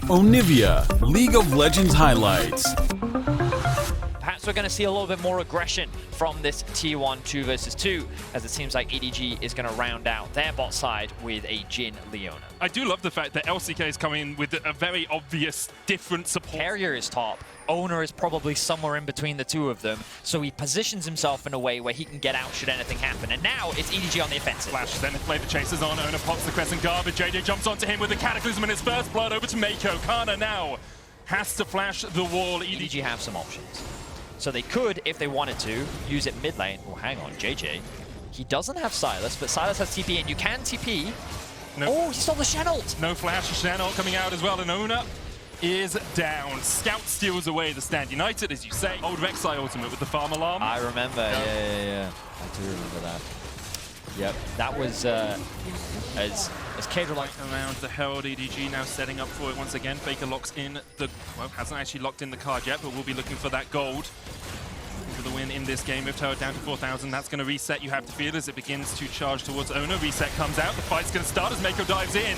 Onivia, League of Legends highlights. Perhaps we're going to see a little bit more aggression from this T1 2 versus 2, as it seems like EDG is going to round out their bot side with a Jhin Leona. I do love the fact that LCK is coming in with a very obvious different support. Carrier is top. Owner is probably somewhere in between the two of them, so he positions himself in a way where he can get out should anything happen. And now it's EDG on the offensive. Flash, then play the chasers on. Owner pops the Crescent Guard, but JJ jumps onto him with the Cataclysm in his first blood over to Mako. Kana now has to flash the wall. EDG have some options. So they could, if they wanted to, use it mid lane. Oh, hang on, JJ. He doesn't have Silas, but Silas has TP, and you can TP. No. Oh, he stole the Shenalt! No flash, Shenalt coming out as well, and Owner is down. Scout steals away the Stand United, as you say. Old Rek'Sai ultimate with the farm alarm. I remember, yeah. I do remember that. Yep, that was as Cadra like around the Herald. EDG now setting up for it once again. Faker locks in the, well, hasn't actually locked in the card yet, but we'll be looking for that gold. For the win in this game. With Herald down to 4,000, that's going to reset, you have to feel, as it begins to charge towards Owner. Reset comes out, the fight's going to start as Mako dives in.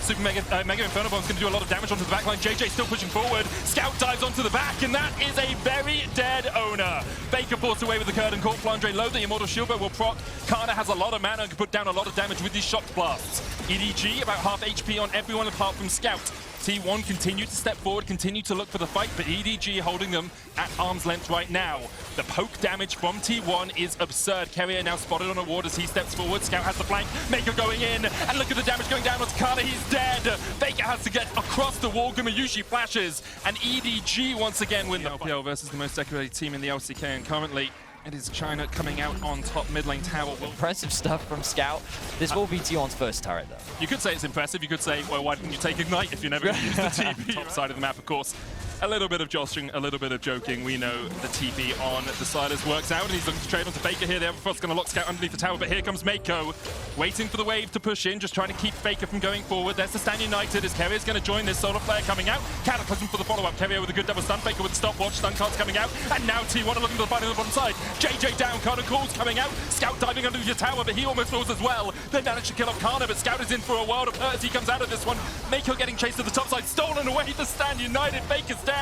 Super Mega Inferno Bomb's going to do a lot of damage onto the backline. JJ still pushing forward. Scout dives onto the back, and that is a very dead Owner. Baker forced away with the Curtain Call. Flandre low, the Immortal Shield, but will proc. Kana has a lot of mana and can put down a lot of damage with these shock blasts. EDG about half HP on everyone apart from Scout. T1 continue to step forward, continue to look for the fight, but EDG holding them at arm's length right now. The poke damage from T1 is absurd. Carrier now spotted on a ward as he steps forward. Scout has the flank. Mako going in, and look at the damage going down onto Kana. He's dead. Baker has to get across the wall. Gumayusi flashes, and EDG once again win the LPL versus the most decorated team in the LCK, and currently it is China coming out on top mid lane tower. Impressive stuff from Scout. This will be T1's first turret, though. You could say it's impressive. You could say, well, why didn't you take Ignite if you never used the TP? Top side of the map, of course. A little bit of joshing, a little bit of joking. We know the TP on the Silas works out, and he's looking to trade onto Faker here. The Everfrost's going to lock Scout underneath the tower, but here comes Mako, waiting for the wave to push in, just trying to keep Faker from going forward. There's the Stand United as Carrier's going to join this. Solar Flare coming out. Cataclysm for the follow-up. Carrier with a good double stun. Faker with the stopwatch. Stun cards coming out, and now T1 are looking for the fight on the bottom side. JJ down. Kana calls coming out. Scout diving underneath the tower, but he almost falls as well. They managed to kill off Kana, but Scout is in for a world of hurt as he comes out of this one. Mako getting chased to the top side. Stolen away. The Stand United. Faker's down.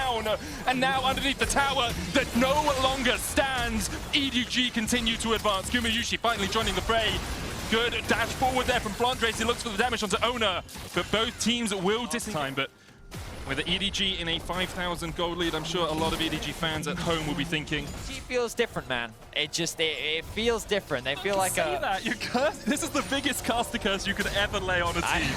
And now underneath the tower that no longer stands, EDG continue to advance. Gumayusi finally joining the fray. Good dash forward there from Flandre. He looks for the damage onto Owner, but both teams will time. But with the EDG in a 5,000 gold lead, I'm sure a lot of EDG fans at home will be thinking, It feels different, man. It feels different. They feel like this is the biggest caster curse you could ever lay on a team.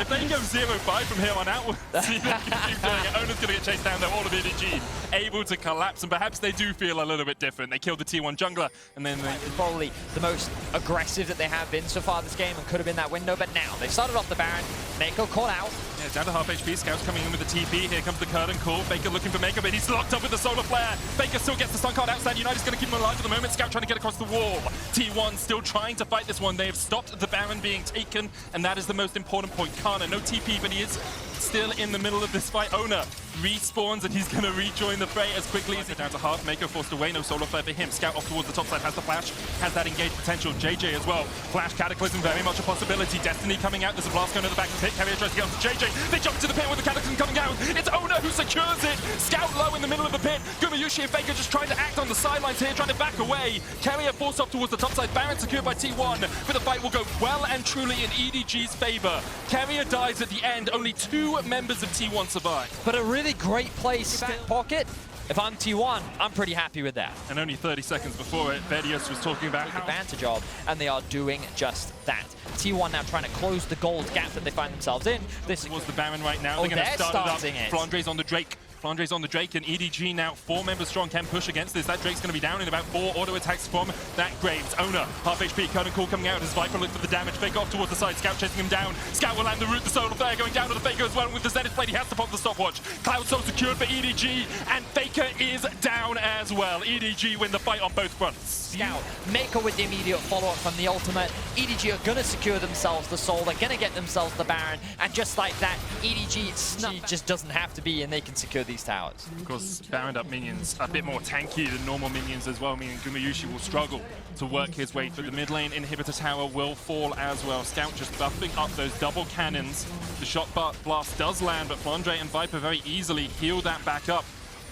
If they go 0-5 from here on out, we'll see them keep doing it. Owner's going to get chased down, though. All of EDG able to collapse, and perhaps they do feel a little bit different. They killed the T1 jungler, and then it's probably the most aggressive that they have been so far this game, and could have been that window. But now they've started off the Baron. Mako caught out. Yeah, down to half HP. Scout's coming in with the TP. Here comes the Curtain Call. Baker looking for Mako, but he's locked up with the Solar Flare. Baker still gets the stun card out. Stand United's going to keep him alive at the moment. Scout trying to get across the wall. T1 still trying to fight this one. They have stopped the Baron being taken, and that is the most important point. Kana, no TP, but he is still in the middle of this fight. Owner respawns, and he's going to rejoin the fray as quickly as down to half. Mako forced away, no Solar Flare for him. Scout off towards the top side, has the flash, has that engaged potential. JJ as well. Flash Cataclysm, very much a possibility. Destiny coming out, there's a blast going to the back of the pit. Carrier tries to get onto JJ. They jump into the pit with the Cataclysm coming out. It's Owner who secures it. Scout low in the middle of the pit. Gumayusi and Faker just trying to act on the sidelines here, trying to back away. Carrier forced up towards the top side. Baron secured by T1, but the fight will go well and truly in EDG's favor. Carrier dies at the end. Only 2 members of T1 survive. But a really great place back pocket. If I'm T1, I'm pretty happy with that. And only 30 seconds before it, Vedius was talking about how advantage of, and they are doing just that. T1 now trying to close the gold gap that they find themselves in. This was the Baron right now. They're going to start it up. Flandre's on the Drake. Flandre's on the Drake, and EDG now 4 members strong can push against this. That Drake's going to be down in about 4 auto attacks from that Graves. Owner, half HP, Curtain Call coming out as Viper looks for the damage. Faker off towards the side, Scout chasing him down. Scout will land the root, the Solar Flare going down to the Faker as well. And with the Zenith Blade, he has to pop the stopwatch. Cloud Soul secured for EDG, and Faker is down as well. EDG win the fight on both fronts. Scout, Mako with the immediate follow-up from the ultimate. EDG are going to secure themselves the Soul. They're going to get themselves the Baron, and just like that, EDG just doesn't have to be, and they can secure these towers. Of course, bound up minions a bit more tanky than normal minions as well, meaning Gumayusi will struggle to work his way through the mid lane. Inhibitor tower will fall as well. Scout just buffing up those double cannons. The shot blast does land, but Flandre and Viper very easily heal that back up.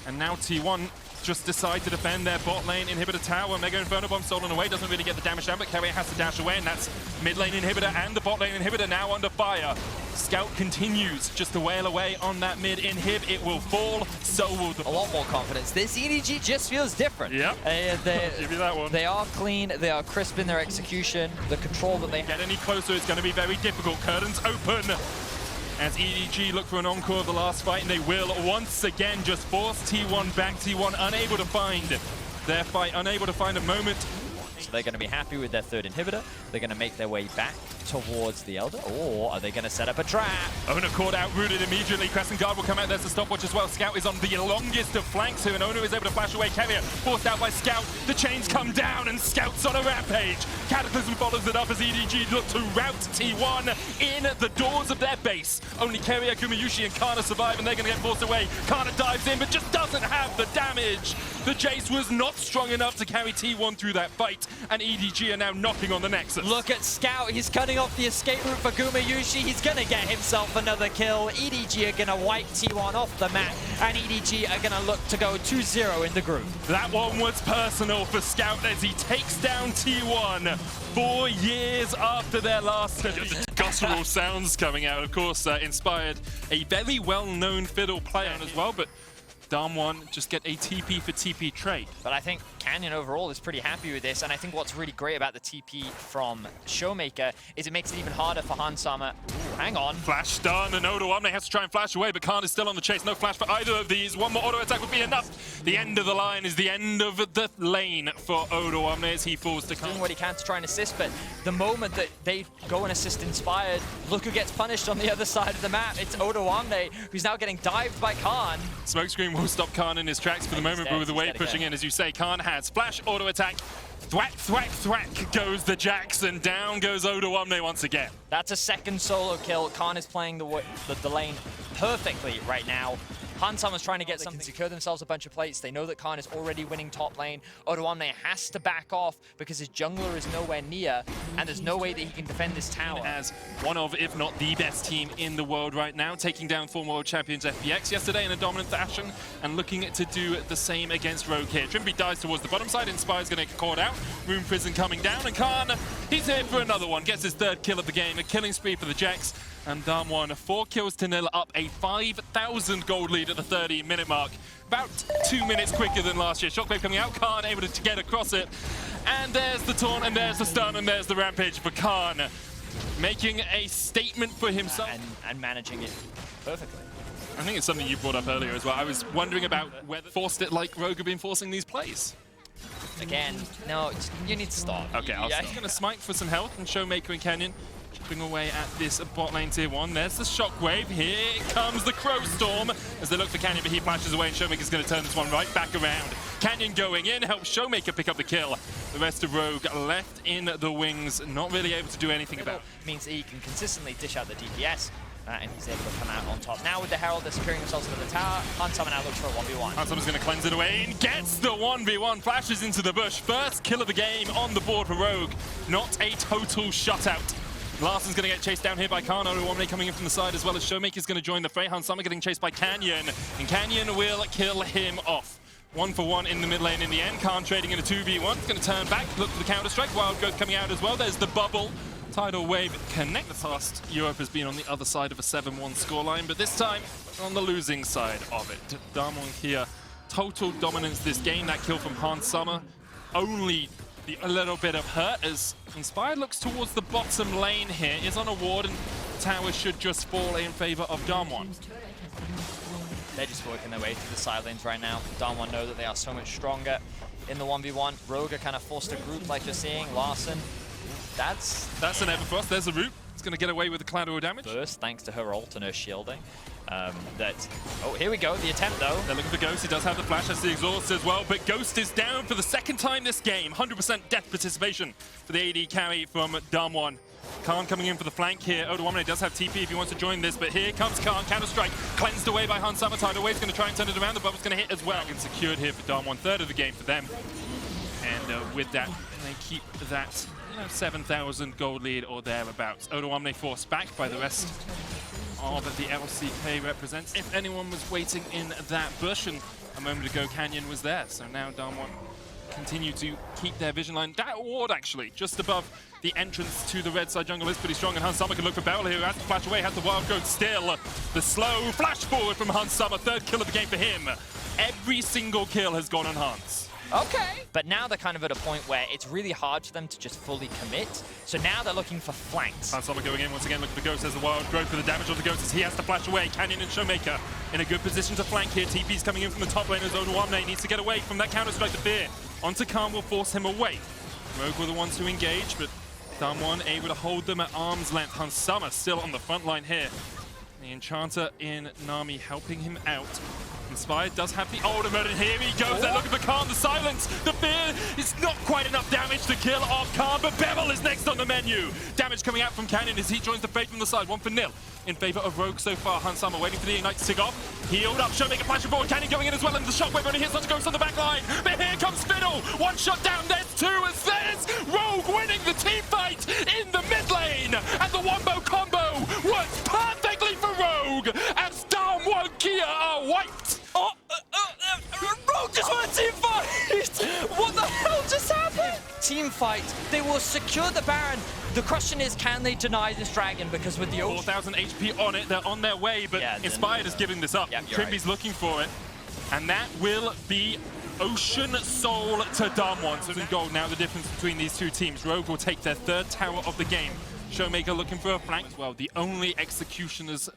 And now T1 just decide to defend their bot lane inhibitor tower. Mega Inferno Bomb stolen away, doesn't really get the damage down, but Carrier has to dash away, and that's mid lane inhibitor and the bot lane inhibitor now under fire. Scout continues just to wail away on that mid inhib. It will fall, so will the... A lot more confidence. This EDG just feels different. Yep. Give you that one. They are clean, they are crisp in their execution, the control that they get any closer is going to be very difficult. Curtains open. As EDG look for an encore of the last fight, and they will once again just force T1 back. T1 unable to find their fight, unable to find a moment. So they're going to be happy with their third inhibitor. They're going to make their way back towards the Elder, or are they going to set up a trap? Ona caught out, rooted immediately. Crescent Guard will come out. There's the stopwatch as well. Scout is on the longest of flanks here, and Ona is able to flash away. Carrier forced out by Scout. The chains come down, and Scout's on a rampage. Cataclysm follows it up as EDG look to rout T1 in the doors of their base. Only Carrier, Gumayusi, and Kana survive, and they're going to get forced away. Kana dives in, but just doesn't have the damage. The Jace was not strong enough to carry T1 through that fight, and EDG are now knocking on the Nexus. Look at Scout, he's cutting off the escape route for Gumayusi. He's going to get himself another kill. EDG are going to wipe T1 off the map, and EDG are going to look to go 2-0 in the group. That one was personal for Scout as he takes down T1 4 years after their last... guttural sounds coming out, of course, inspired a very well-known fiddle player as well, but Damwon just get a TP for TP trade. But I think Canyon overall is pretty happy with this, and I think what's really great about the TP from Showmaker is it makes it even harder for Hansama. Ooh, hang on. Flash stun, and Odoamne has to try and flash away, but Khan is still on the chase. No flash for either of these. One more auto attack would be enough. The end of the line is the end of the lane for Odoamne as he falls to Khan. Doing what he can to try and assist, but the moment that they go and assist Inspired, look who gets punished on the other side of the map. It's Odoamne, who's now getting dived by Khan. Smokescreen will stop Khan in his tracks for the moment, but with the wave pushing in, as you say, Khan has flash, auto attack, thwack, thwack, thwack goes the Jax, and down goes Odoamne once again. That's a second solo kill. Khan is playing the lane perfectly right now. Hansama's trying to get something, secure themselves a bunch of plates. They know that Khan is already winning top lane. Odoamne has to back off because his jungler is nowhere near, and there's no way that he can defend this tower. As one of, if not the best team in the world right now, taking down former world champions FPX yesterday in a dominant fashion, and looking to do the same against Rogue here. Trimby dives towards the bottom side. Inspire's going to get caught out. Rune Prison coming down, and Khan, he's here for another one. Gets his third kill of the game. A killing spree for the Jax. And Damwon 4 kills to 0, up a 5,000 gold lead at the 30-minute mark. About 2 minutes quicker than last year. Shockwave coming out, Khan able to get across it. And there's the taunt, and there's the stun, and there's the rampage for Khan. Making a statement for himself. And managing it perfectly. I think it's something you brought up earlier as well. I was wondering about whether forced it like Rogue have been forcing these plays. Again, no, you need to stop. Okay, I'll stop. He's going to smite for some health, and Showmaker and Canyon chipping away at this bot lane tier 1. There's the shockwave. Here comes the Crow Storm as they look for Canyon, but he flashes away, and Showmaker's going to turn this one right back around. Canyon going in, helps Showmaker pick up the kill. The rest of Rogue left in the wings, not really able to do anything about it. Means that he can consistently dish out the DPS, and he's able to come out on top. Now with the Herald, they're securing themselves into the tower. Hansama now looks for a 1v1. Hansama's going to cleanse it away and gets the 1v1, flashes into the bush. First kill of the game on the board for Rogue. Not a total shutout. Larson's going to get chased down here by Khan. Odoamne coming in from the side, as well as Showmaker's going to join the fray. Hansama getting chased by Canyon, and Canyon will kill him off. 1-for-1 in the mid lane in the end. Khan trading in a 2v1. It's going to turn back, look for the counter-strike. Wild Growth coming out as well. There's the bubble. Tidal Wave connect. The past Europe has been on the other side of a 7-1 scoreline, but this time on the losing side of it. Damwon here, total dominance this game. That kill from Hansama, only a little bit of hurt as Inspired looks towards the bottom lane here. Is on a ward, and the tower should just fall in favor of Damwon. They're just working their way through the side lanes right now. Damwon know that they are so much stronger in the 1v1. Rogue are kind of forced to group like you're seeing. Larson, that's an Everfrost. There's a root. It's going to get away with the collateral damage. Burst thanks to her ult and her shielding. Oh, here we go, the attempt though. They're looking for Ghost. He does have the flash, has the exhaust as well, but Ghost is down for the second time this game. 100% death participation for the AD carry from Damwon. Khan coming in for the flank here. Odoamne does have TP if he wants to join this, but here comes Khan. Counter-strike cleansed away by Hansama. Tidal Wave's going to try and turn it around. The bubble's going to hit as well. And secured here for Damwon. Third of the game for them. And with that, they keep that 7,000 gold lead or thereabouts. Odoamne forced back by the rest of the LCK represents. If anyone was waiting in that bush, and a moment ago Canyon was there, so now Damwon continue to keep their vision line. That ward actually, just above the entrance to the red side jungle is pretty strong, and Hansama can look for Beryl here, who has to flash away, has the wild goat still. The slow flash forward from Hansama, third kill of the game for him. Every single kill has gone on Hans. Okay. But now they're kind of at a point where it's really hard for them to just fully commit. So now they're looking for flanks. Hansama going in once again, looking for Ghost as the wild growth for the damage on the Ghost as he has to flash away. Canyon and Showmaker in a good position to flank here. TP's coming in from the top lane as Odoamne needs to get away from that counter-strike to fear. Onto Khan will force him away. Rogue were the ones who engage, but Damwon able to hold them at arm's length. Hansama still on the front line here. The Enchanter in Nami helping him out. Inspired does have the ultimate, and here he goes. They're looking for Khan. The silence, the fear is not quite enough damage to kill off Khan, but Beryl is next on the menu. Damage coming out from Canyon as he joins the fade from the side. 1-0 in favor of Rogue so far. Hansama waiting for the Ignite to tick off. Healed up, Showmaker flashing forward. Canyon going in as well, and the shockwave only hits onto Ghost on the back line. But here comes Fiddle. One shot down, there's two as there's Rogue winning the team fight in the mid lane. And the wombo combo works perfectly for Rogue as Damwon Kia are wiped. Rogue just won a team fight! What the hell just happened? Team fight. They will secure the Baron. The question is, can they deny this dragon? Because with the 4,000 HP on it, they're on their way, but yeah, Inspired is giving this up. Trimby's looking for it, and that will be Ocean Soul to Damwon. So in gold now, the difference between these two teams. Rogue will take their third tower of the game. Showmaker looking for a flank. Well, the only executioners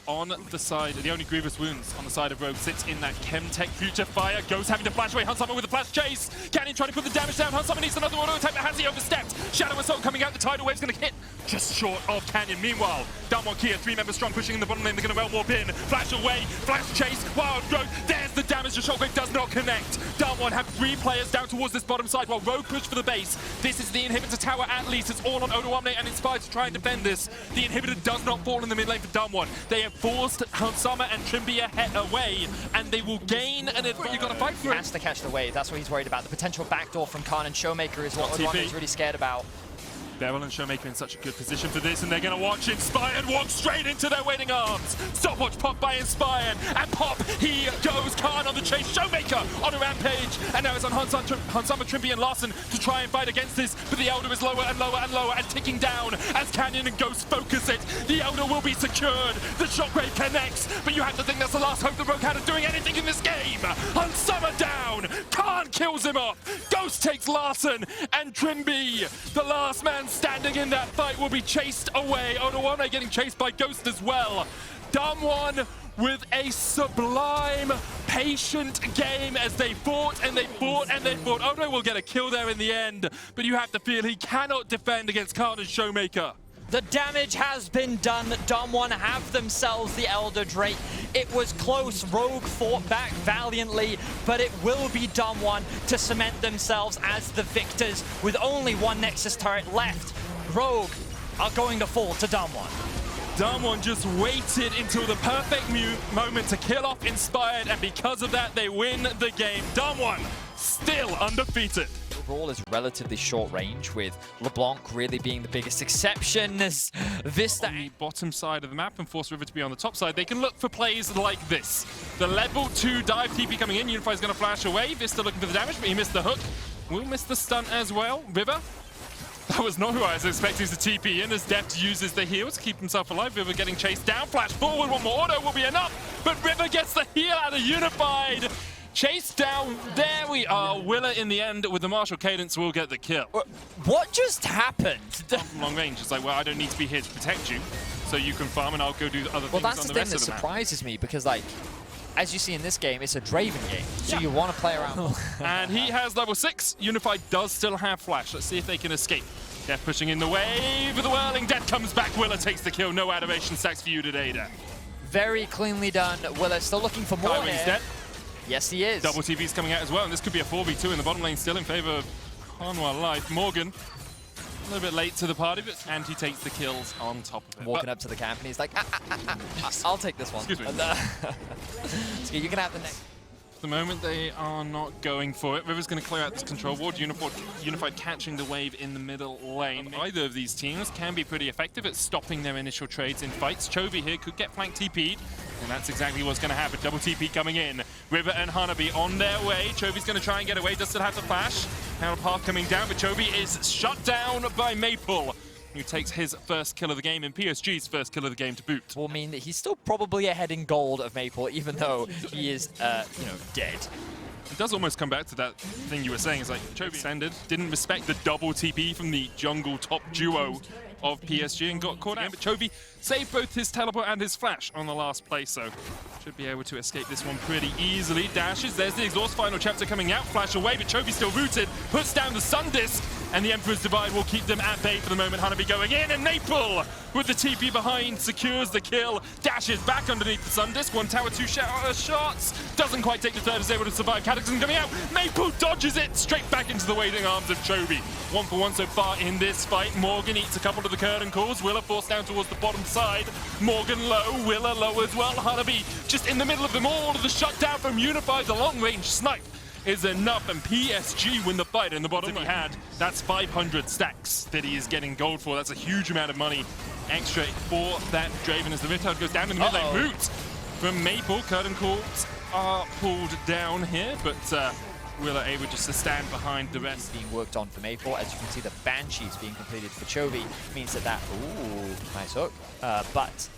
on the side, the only grievous wounds on the side of Rogue sits in that Chemtech Future Fire. Ghost having to flash away. Hansama with a flash chase. Canyon trying to put the damage down. Hansama needs another auto attack, but has he overstepped? Shadow Assault coming out. The Tidal Wave's going to hit just short of Canyon. Meanwhile, Damwon Kia, 3 members strong, pushing in the bottom lane. They're going to Realm Warp in. Flash away. Flash chase. Wild growth. There's the damage. The Shockwave does not connect. Damwon have 3 players down towards this bottom side while Rogue push for the base. This is the Inhibitor tower at least. It's all on Odoamne and Inspired to try and defend this. The Inhibitor does not fall in the mid lane for Damwon. They have forced Hansama and Trimby away, and they will gain an advantage. You've got to fight for it. He has to catch the wave. That's what he's worried about. The potential backdoor from Khan and Showmaker is what Odoamne is really scared about. Beryl and Showmaker in such a good position for this, and they're going to watch Inspired walk straight into their waiting arms. Stopwatch pop by Inspired, and pop, he goes. Khan on the chase, Showmaker on a rampage, and now it's on Hansama, Trimby, and Larson to try and fight against this, but the Elder is lower and lower and lower and ticking down as Canyon and Ghost focus it. The Elder will be secured, the Shockwave connects, but you have to think that's the last hope that Rogue had of doing anything in this game. Hansama down, Khan kills him off, Ghost takes Larson, and Trimby, the last man standing in that fight, will be chased away. Odoamne getting chased by Ghost as well. Damwon with a sublime, patient game as they fought and they fought and they fought. Odo will get a kill there in the end, but you have to feel he cannot defend against Khan and Showmaker. The damage has been done. Damwon have themselves the Elder Drake. It was close. Rogue fought back valiantly, but it will be Damwon to cement themselves as the victors with only 1 Nexus turret left. Rogue are going to fall to Damwon. Damwon just waited until the perfect moment to kill off Inspired, and because of that, they win the game. Damwon still undefeated. Overall is relatively short range, with LeBlanc really being the biggest exception. As Vista on the bottom side of the map and force River to be on the top side, they can look for plays like this. The level 2 dive TP coming in. Unify's going to flash away. Vista looking for the damage, but he missed the hook. Will miss the stun as well. River, that was not who I was expecting to TP in, as Deft uses the heal to keep himself alive. River getting chased down. Flash forward. 1 more auto will be enough, but River gets the heal out of Unified. Chased down, there we are. Willa in the end with the martial cadence will get the kill. What just happened? Long range, it's like, well, I don't need to be here to protect you, so you can farm and I'll go do other things on the rest of the map. Well, that's the thing that surprises me, because like, as you see in this game, it's a Draven game, so you want to play around. And he has level 6. Unified does still have flash. Let's see if they can escape. Death pushing in the wave of the whirling. Death comes back. Willa takes the kill. No adoration stacks for you today, Death. Very cleanly done. Willer still looking for more Kaiwing's here. dead. Yes, he is. Double TV's coming out as well, and this could be a 4v2 in the bottom lane, still in favor of Hanwha Life. Morgan, a little bit late to the party, but and he takes the kills on top of it. Walking up to the camp, and he's like, I'll take this one. Excuse me. So you can have the next. At the moment, they are not going for it. River's going to clear out this control ward. Unified catching the wave in the middle lane. Either of these teams can be pretty effective at stopping their initial trades in fights. Chovy here could get flank TP'd, and that's exactly what's going to happen. Double TP coming in. River and Hanabi on their way. Chovy's going to try and get away. Does still have the flash. Now Path coming down, but Chovy is shut down by Maple, who takes his first kill of the game and PSG's first kill of the game to boot. Will mean that he's still probably ahead in gold of Maple, even though he is, dead. It does almost come back to that thing you were saying. It's like Chovy ascended, didn't respect the double TP from the jungle top duo of PSG and got caught out. But Chovy saved both his teleport and his flash on the last play, so should be able to escape this one pretty easily. Dashes, there's the exhaust final chapter coming out, flash away, but Chovy's still rooted, puts down the Sun Disc, and the Emperor's Divide will keep them at bay for the moment. Hanabi going in, and Maple with the TP behind secures the kill, dashes back underneath the Sun Disc, one tower, two shots, doesn't quite take the third, is able to survive. Cataclysm coming out, Maple dodges it straight back into the waiting arms of Chovy. 1 for 1 so far in this fight. Morgan eats a couple of the curtain calls, Willer forced down towards the bottom side, Morgan low, Willer low as well. Hanabi just in the middle of them all, the shutdown from Unified, the long range snipe is enough, and PSG win the fight in the bottom. If he had, that's 500 stacks that he is getting gold for. That's a huge amount of money extra for that Draven as the Rift goes down in the mid lane. Root from Maple, curtain calls are pulled down here, but Willer able just to stand behind the rest. Being worked on for Maple. As you can see, the Banshees being completed for Chovy means that ooh, nice hook. But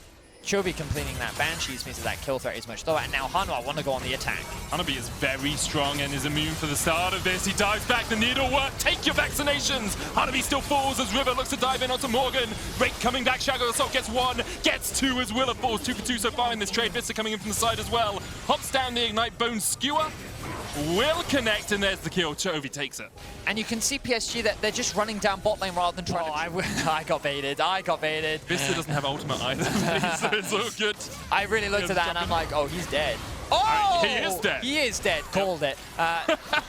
Chovy completing that Banshees means that kill threat is much lower, and now Hanwha want to go on the attack. Hanabi is very strong and is immune for the start of this. He dives back, the needle work, take your vaccinations! Hanabi still falls as River looks to dive in onto Morgan. Rake coming back, Shadow Assault gets one, gets two as Willer falls. 2 for 2 so far in this trade. Vista coming in from the side as well. Hops down the Ignite Bone Skewer. Will connect, and there's the kill. Chovy takes it. And you can see PSG that they're just running down bot lane rather than trying to... I got baited. Vista doesn't have ultimate either, so it's all good. I really looked at that and I'm like, oh, he's dead. Oh! He is dead. He is dead. Called it.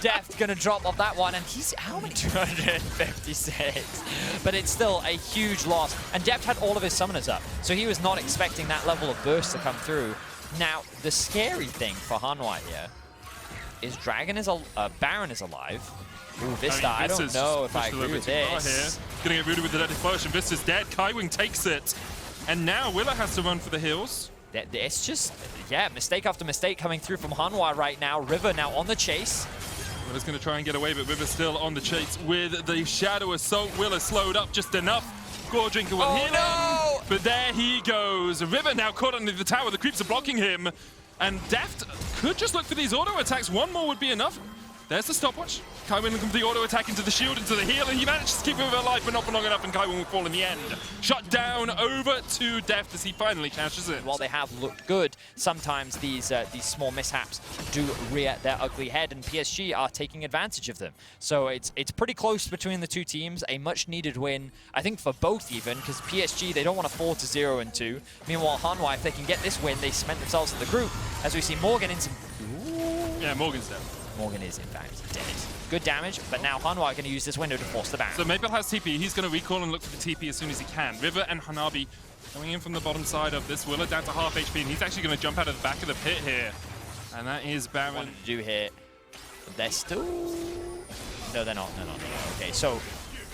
Deft gonna drop off that one, and he's how many? 256. But it's still a huge loss. And Deft had all of his summoners up, so he was not expecting that level of burst to come through. Now, the scary thing for Hanwha here is Baron is alive. Ooh, Vista, I don't know if I agree with this. Gonna get rooted with the deadly flash, and Vista's dead. Kaiwing takes it. And now Willer has to run for the hills. It's just, yeah, mistake after mistake coming through from Hanwha right now. River now on the chase. Willer's going to try and get away, but River's still on the chase with the Shadow Assault. Willer slowed up just enough. Gore Drinker will hit him, but there he goes. River now caught under the tower. The creeps are blocking him. And Deft could just look for these auto attacks. One more would be enough. There's the stopwatch. Kaiwing looking for the auto attack into the shield, into the heal, and he manages to keep him alive, but not for long enough, and Kaiwing will fall in the end. Shut down over to Deft as he finally cashes it. While they have looked good, sometimes these small mishaps do rear their ugly head, and PSG are taking advantage of them. So it's pretty close between the two teams. A much needed win, I think, for both even, because PSG, they don't want to fall to 0-2. Meanwhile, Hanwha, if they can get this win, they cement themselves in the group, as we see Morgan into... Yeah, Morgan's dead. Morgan is, in fact, dead. Good damage, but now Hanwha are going to use this window to force the ban. So Maple has TP. He's going to recall and look for the TP as soon as he can. River and Hanabi coming in from the bottom side of this. Willer down to half HP, and he's actually going to jump out of the back of the pit here. And that is Baron. What to do here? They're still... No, they're not. No. Okay, so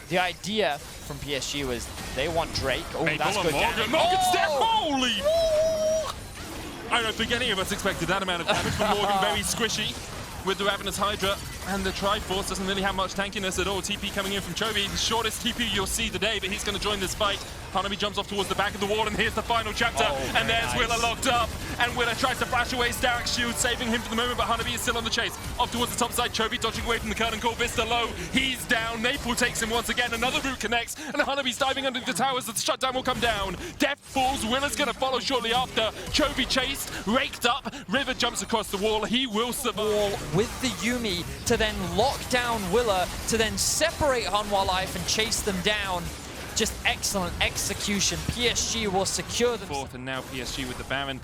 the idea from PSG was they want Drake. Oh, Maple that's good Morgan. damage. Morgan's dead! Holy! I don't think any of us expected that amount of damage from Morgan. Very squishy with the Ravenous Hydra, and the Triforce doesn't really have much tankiness at all. TP coming in from Chovy, the shortest TP you'll see today, but he's going to join this fight. Hanabi jumps off towards the back of the wall, and here's the final chapter, and there's nice. Willer locked up, and Willer tries to flash away Starrick's shield, saving him for the moment, but Hanabi is still on the chase. Off towards the top side, Chovy dodging away from the curtain call, Vista low, he's down, Maple takes him once again, another route connects, and Hanabi's diving under the towers, the shutdown will come down. Deft falls, Willer's going to follow shortly after. Chovy chased, raked up, River jumps across the wall, he will survive. With the Yumi to then lock down Willer, to then separate Hanwha Life and chase them down. just excellent execution. PSG will secure the fourth, and now PSG with the Baron.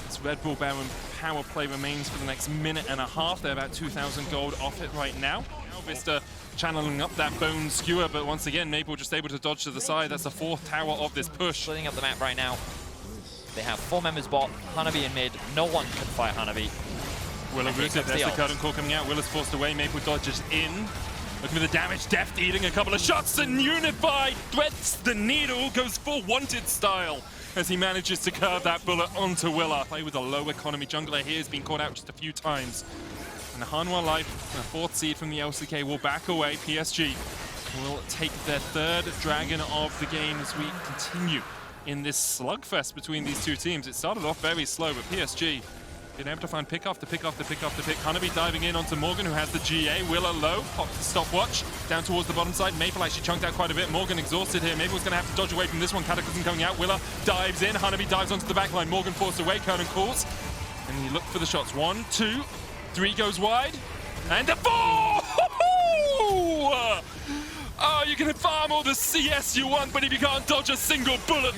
This Red Bull Baron power play remains for the next minute and a half. They're about 2,000 gold off it right now. Now Vista channeling up that bone skewer, but once again, Maple just able to dodge to the side. That's the fourth tower of this push. Splitting up the map right now. They have 4 members bot, Hanabi in mid. No one can fight Hanabi. Willa rooted, there's the curtain call coming out. Willa's forced away, Maple dodges in. Looking for the damage, Deft eating a couple of shots, and Unified threads the needle, goes full Wanted style as he manages to curve that bullet onto Willa. Play with a low economy jungler here, has been caught out just a few times. And Hanwha Life, a 4th seed from the LCK, will back away. PSG will take their 3rd Dragon of the game as we continue in this slugfest between these two teams. It started off very slow, but PSG been able to find pick after pick after pick after pick. Hanabi diving in onto Morgan, who has the GA. Willa low, pops the stopwatch down towards the bottom side. Maple actually chunked out quite a bit. Morgan exhausted here. Maple's going to have to dodge away from this one. Cataclysm coming out. Willa dives in. Hanabi dives onto the back line. Morgan forced away. Curtain calls. And he looked for the shots. 1, 2, 3 goes wide. And a 4! Oh, you can farm all the CS you want, but if you can't dodge a single bullet...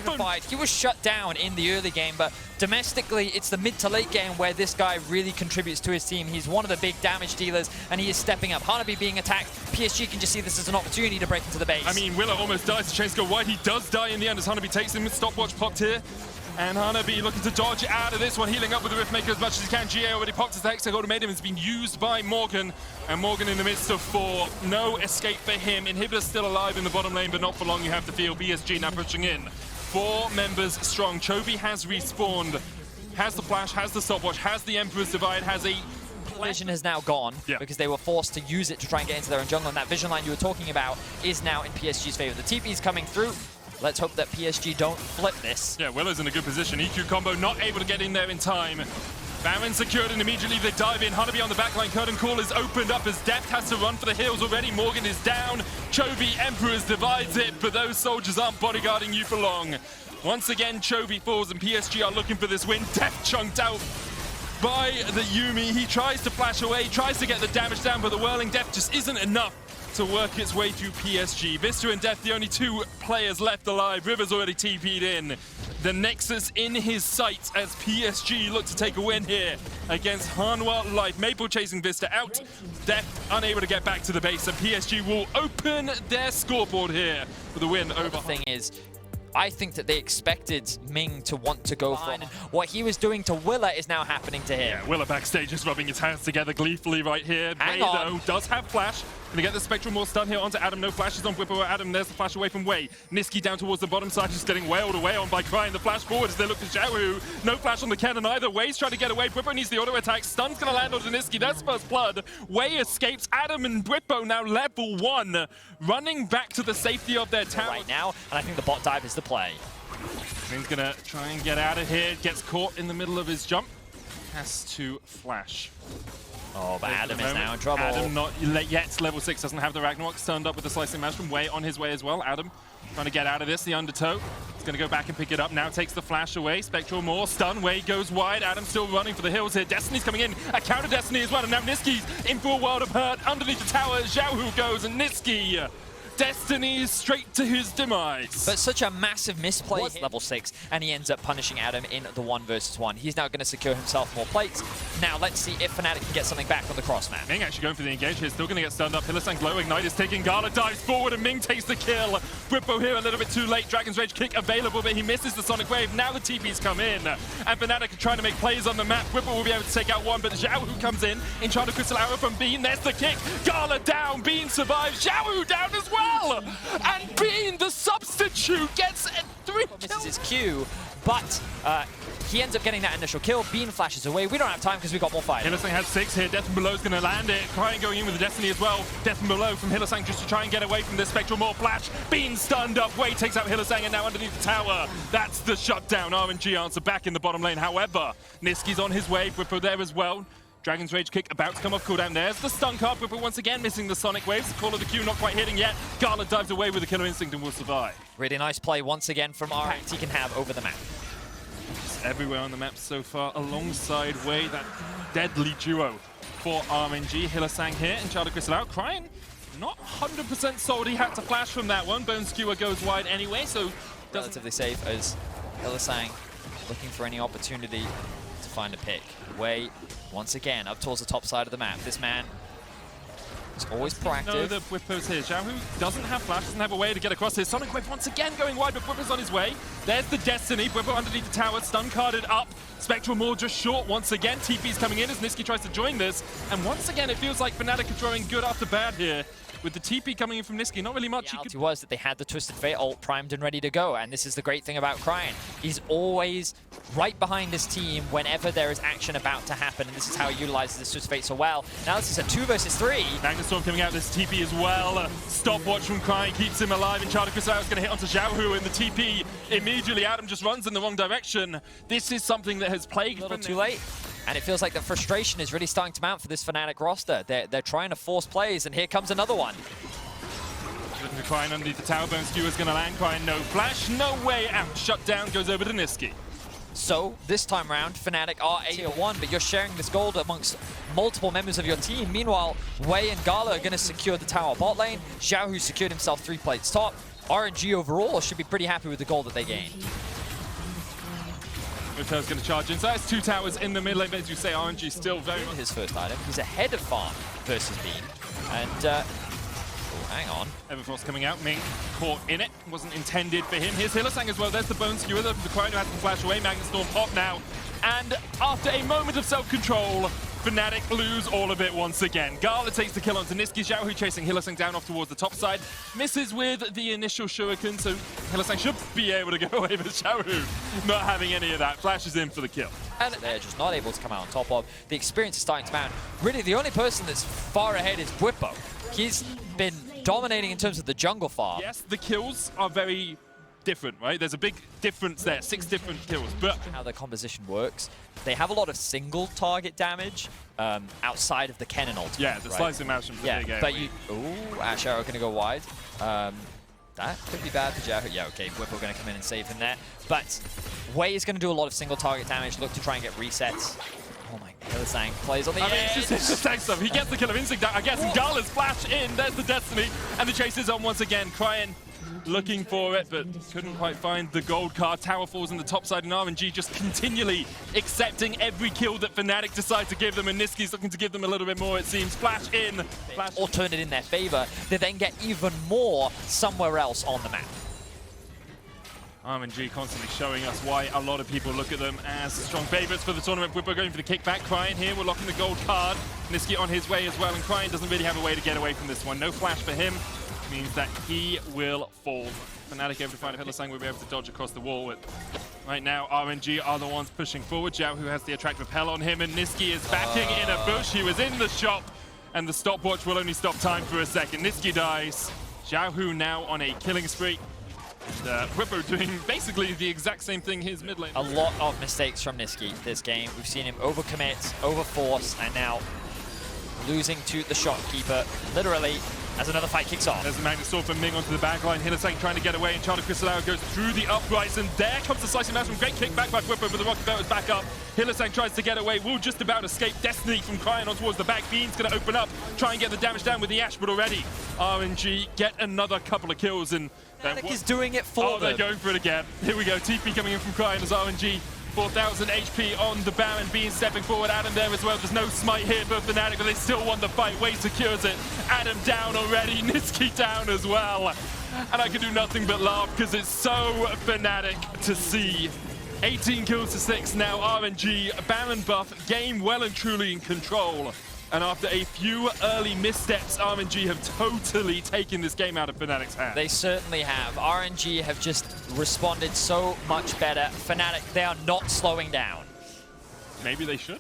He was shut down in the early game, but domestically, it's the mid to late game where this guy really contributes to his team. He's one of the big damage dealers, and he is stepping up. Hanabi being attacked. PSG can just see this as an opportunity to break into the base. I mean, Willa almost dies. The chains go wide. He does die in the end as Hanabi takes him. Stopwatch popped here. And Hanabi looking to dodge out of this one, healing up with the Riftmaker as much as he can. GA already popped his Hexa Golden Maiden, has been used by Morgan. And Morgan in the midst of 4. No escape for him. Inhibitor still alive in the bottom lane, but not for long, you have to feel. PSG now pushing in. 4 members strong. Chovy has respawned. Has the flash, has the stopwatch, has the Emperor's Divide, has a... Vision has now gone because they were forced to use it to try and get into their own jungle. And that vision line you were talking about is now in PSG's favor. The TP's coming through. Let's hope that PSG don't flip this. Yeah, Willa's in a good position. EQ combo not able to get in there in time. Baron secured, and immediately they dive in. Hanabi on the backline. Curtain call is opened up as Deft has to run for the hills already. Morgan is down. Chovy, Emperors divides it, but those soldiers aren't bodyguarding you for long. Once again, Chovy falls, and PSG are looking for this win. Deft chunked out by the Yuumi. He tries to flash away, tries to get the damage down, but the whirling Deft just isn't enough to work its way through PSG. Vista and Deft, the only 2 players left alive. River's already TP'd in. The Nexus in his sights as PSG look to take a win here against Hanwha Life. Maple chasing Vista out. Deft unable to get back to the base, and PSG will open their scoreboard here for the win over. The thing is, I think that they expected Ming to want to go for it. What he was doing to Willa is now happening to him. Yeah, Willa backstage is rubbing his hands together gleefully right here. Wei, though, does have flash. Gonna get the Spectral more stun here onto Adam. No flashes on Whipper or Adam. There's the flash away from Wei. Niski down towards the bottom side. He's getting wailed away on by Crying. The flash forward as they look to Xiaohu. No flash on the cannon either. Wei's trying to get away. Whipper needs the auto attack. Stun's gonna land onto Niski. That's first blood. Wei escapes. Adam and Whippo now level 1. Running back to the safety of their tower. Right now, and I think the bot dive is the play. Ming's gonna try and get out of here. Gets caught in the middle of his jump. Has to flash. Oh, but Adam is now in trouble. Adam not yet. Level 6 doesn't have the Ragnarok. Turned up with the slicing mash from Wei on his way as well. Adam trying to get out of this. The undertow. He's going to go back and pick it up. Now takes the flash away. Spectral more. Stun. Wei goes wide. Adam still running for the hills here. Destiny's coming in. A counter Destiny as well. And now Niski's in for a world of hurt. Underneath the tower, Xiaohu goes. And Niski Destiny straight to his demise. But such a massive misplay. Level 6, and he ends up punishing Adam in the 1 versus 1. He's now going to secure himself more plates. Now let's see if Fnatic can get something back on the cross map. Ming actually going for the engage here, still going to get stunned up. Hylissang Glow Ignite is taking Gala, dives forward, and Ming takes the kill. Whippo here a little bit too late. Dragon's Rage kick available, but he misses the Sonic Wave. Now the TP's come in, and Fnatic are trying to make plays on the map. Whippo will be able to take out 1, but Xiaohu comes in charge of Crystal Arrow from Bean. There's the kick. Gala down, Bean survives. Xiaohu down as well. And Bean, the substitute, gets 3 kills. Misses his Q, but he ends up getting that initial kill. Bean flashes away. We don't have time because we've got more fight. Hylissang has 6 here. Death from Below's going to land it. Crying going in with the Destiny as well. Death from Below from Hylissang just to try and get away from this Spectral Maw flash. Bean stunned up. Wei takes out Hylissang, and now underneath the tower. That's the shutdown. RNG answer back in the bottom lane. However, Niski's on his way. Whippo there as well. Dragon's Rage kick about to come off cooldown. There's the stun card, but once again missing the Sonic Waves. The call of the Q not quite hitting yet. Gala dives away with the Killer Instinct and will survive. Really nice play once again from our impact he can have over the map. Just everywhere on the map so far, alongside Wei, that deadly duo for RNG. Hylissang here and Child of Crystal out. Crying not 100% sold. He had to flash from that one. Bone Skewer goes wide anyway, so relatively safe as Hylissang looking for any opportunity to find a pick. Way, once again, up towards the top side of the map. This man is always proactive. No, the Whippo's here. Xiaohu doesn't have flash, doesn't have a way to get across here. Sonic Wave once again going wide, but Whippo's on his way. There's the Destiny. Whippo underneath the tower, stun carded up. Spectral Maw just short once again. TP's coming in as Nisqy tries to join this. And once again, it feels like Fnatic are throwing good after bad here. With the TP coming in from Nisqy, not really much. The reality was that they had the Twisted Fate ult primed and ready to go, and this is the great thing about Cryan. He's always right behind his team whenever there is action about to happen, and this is how he utilizes this Twisted Fate so well. Now this is a 2 versus 3. Magnustorm coming out this TP as well. Stopwatch from Cryan keeps him alive, and Charter Crystal is going to hit onto Xiaohu, and the TP immediately. Adam just runs in the wrong direction. This is something that has plagued. A little too late. And it feels like the frustration is really starting to mount for this Fnatic roster. They're trying to force plays, and here comes another one. Looking for Cryan underneath the tower. Bone Skewer's going to land. Cryan, no flash, no way out. Shut down, goes over to Nisqy. So, this time round, Fnatic are tier 1, but you're sharing this gold amongst multiple members of your team. Meanwhile, Wei and Gala are going to secure the tower bot lane. Xiaohu secured himself 3 plates top. RNG overall should be pretty happy with the gold that they gained. Whippo's going to charge in. So that's 2 towers in the mid lane, but as you say, RNG still very much. His first item. He's ahead of Farm versus Beam. And, oh, hang on. Everforce coming out. Ming caught in it. Wasn't intended for him. Here's Hylissang as well. There's the Bone Skewer. The Cryan who has to flash away. Magnustorm pop now. And after a moment of self-control, Fnatic lose all of it once again. Gala takes the kill onto Nisqy. Xiaohu chasing Hylissang down off towards the top side. Misses with the initial shuriken, so Hylissang should be able to go away, but Xiaohu not having any of that. Flashes in for the kill. And they're just not able to come out on top of. The experience is starting to mount. Really, the only person that's far ahead is Whippo. He's been dominating in terms of the jungle farm. Yes, the kills are very different, right? There's a big difference there, 6 different kills, but how the composition works, they have a lot of single target damage outside of the Kennen ult. Yeah, the slicing mouse from the big but you, ooh, Ash Arrow gonna go wide. That could be bad for Xiaohu. Yeah, okay, Whippo gonna come in and save him there. But Wei is gonna do a lot of single target damage, look to try and get resets. Oh my, Hylissang plays on the edge. It's just tank stuff. He gets the kill of Instinct, I guess, and Gala's flash in. There's the Destiny, and the chase is on once again. Cryan looking for it, but couldn't quite find the gold card. Tower falls on the top side, and RNG just continually accepting every kill that Fnatic decide to give them, and Nisqy's looking to give them a little bit more, it seems. Flash in. Flash. Or turn it in their favor. They then get even more somewhere else on the map. RNG constantly showing us why a lot of people look at them as strong favorites for the tournament. Whippo going for the kickback. Cryan here, we're locking the gold card. Nisqy on his way as well, and Cryan doesn't really have a way to get away from this one. No flash for him. Means that he will fall. Fnatic able to find Hylissang will be able to dodge across the wall. But right now, RNG are the ones pushing forward. Xiao, who has the attract repel on him, and Nisqy is backing in a bush. He was in the shop, and the stopwatch will only stop time for a second. Nisqy dies. Xiaohu now on a killing spree. And Whippo doing basically the exact same thing his mid lane. A lot of mistakes from Nisqy this game. We've seen him overcommit, overforce, and now losing to the shopkeeper, literally, as another fight kicks off. There's the Magnustorm from Ming onto the backline. Hylissang trying to get away, and Charter Crystal goes through the uprights, and there comes the slicing mouse from great kickback by Whippo, but the Rocket Belt is back up. Hylissang tries to get away, will just about escape. Destiny from Cryan on towards the back. Bean's going to open up, try and get the damage down with the Ash, but already RNG get another couple of kills, and Fnatic is doing it for them. they're going for it again. Here we go, TP coming in from Cryan as RNG. 4,000 HP on the Baron. Bean stepping forward. Adam there as well. There's no smite here for Fnatic, but they still want the fight. Wei secures it. Adam down already. Nisqy down as well. And I can do nothing but laugh because it's so Fnatic to see. 18 kills to 6 now. RNG, Baron buff, game well and truly in control. And after a few early missteps, RNG have totally taken this game out of Fnatic's hands. They certainly have. RNG have just responded so much better. Fnatic, they are not slowing down. Maybe they should.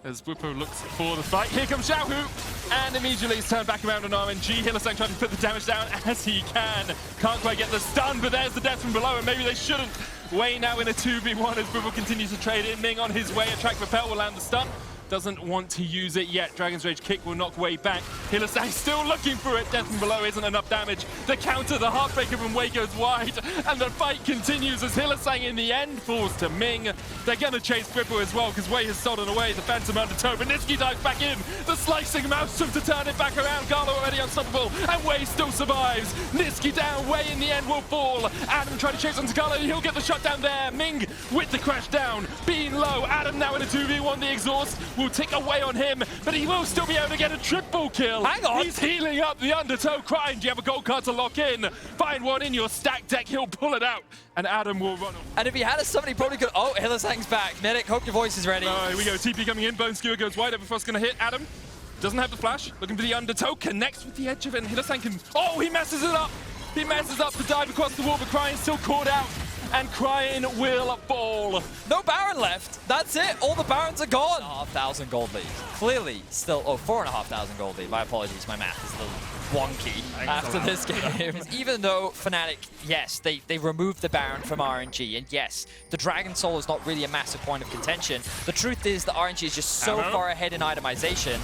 As Whippo looks for the fight. Here comes Xiaohu! And immediately he's turned back around on RNG. Hylissang trying to put the damage down as he can. Can't quite get the stun, but there's the death from below, and maybe they shouldn't. Wei now in a 2v1 as Whippo continues to trade in. Ming on his way. Attract Repel will land the stun. doesn't want to use it yet. Dragon's Rage kick will knock Wei back. Hylissang still looking for it. Death from below isn't enough damage. The counter, the Heartbreaker from Wei goes wide, and the fight continues as Hylissang in the end falls to Ming. They're going to chase Whippo as well because Wei has stolen away the Phantom Undertow, but Niski dives back in. The slicing Maelstrom to turn it back around. Gala already unstoppable, and Wei still survives. Niski down, Wei in the end will fall. Adam trying to chase onto Gala, he'll get the shutdown there. Ming with the crash down, being low. Adam now in a 2v1, the exhaust will tick away on him, but he will still be able to get a triple kill. Hang on. He's healing up the Undertow, crying, do you have a gold card to lock in? Find one in your stack deck, he'll pull it out, and Adam will run. And if he had somebody probably could. Oh, Hylissang's back. Medic, hope your voice is ready. Here we go, TP coming in, Bone Skewer goes wide, Everfrost's gonna hit Adam. Doesn't have the flash, looking for the Undertow, connects with the edge of it, and Hylissang can, oh, he messes it up! He messes up the dive across the wall, but Crying's still caught out, and Crying will fall. No Baron left. That's it. All the Barons are gone. 5,500 gold lead. Clearly still, 4,500 gold lead. My apologies, my math is a little wonky after this game. Even though Fnatic, yes, they removed the Baron from RNG, and yes, the Dragon Soul is not really a massive point of contention. The truth is that RNG is just so far ahead in itemization.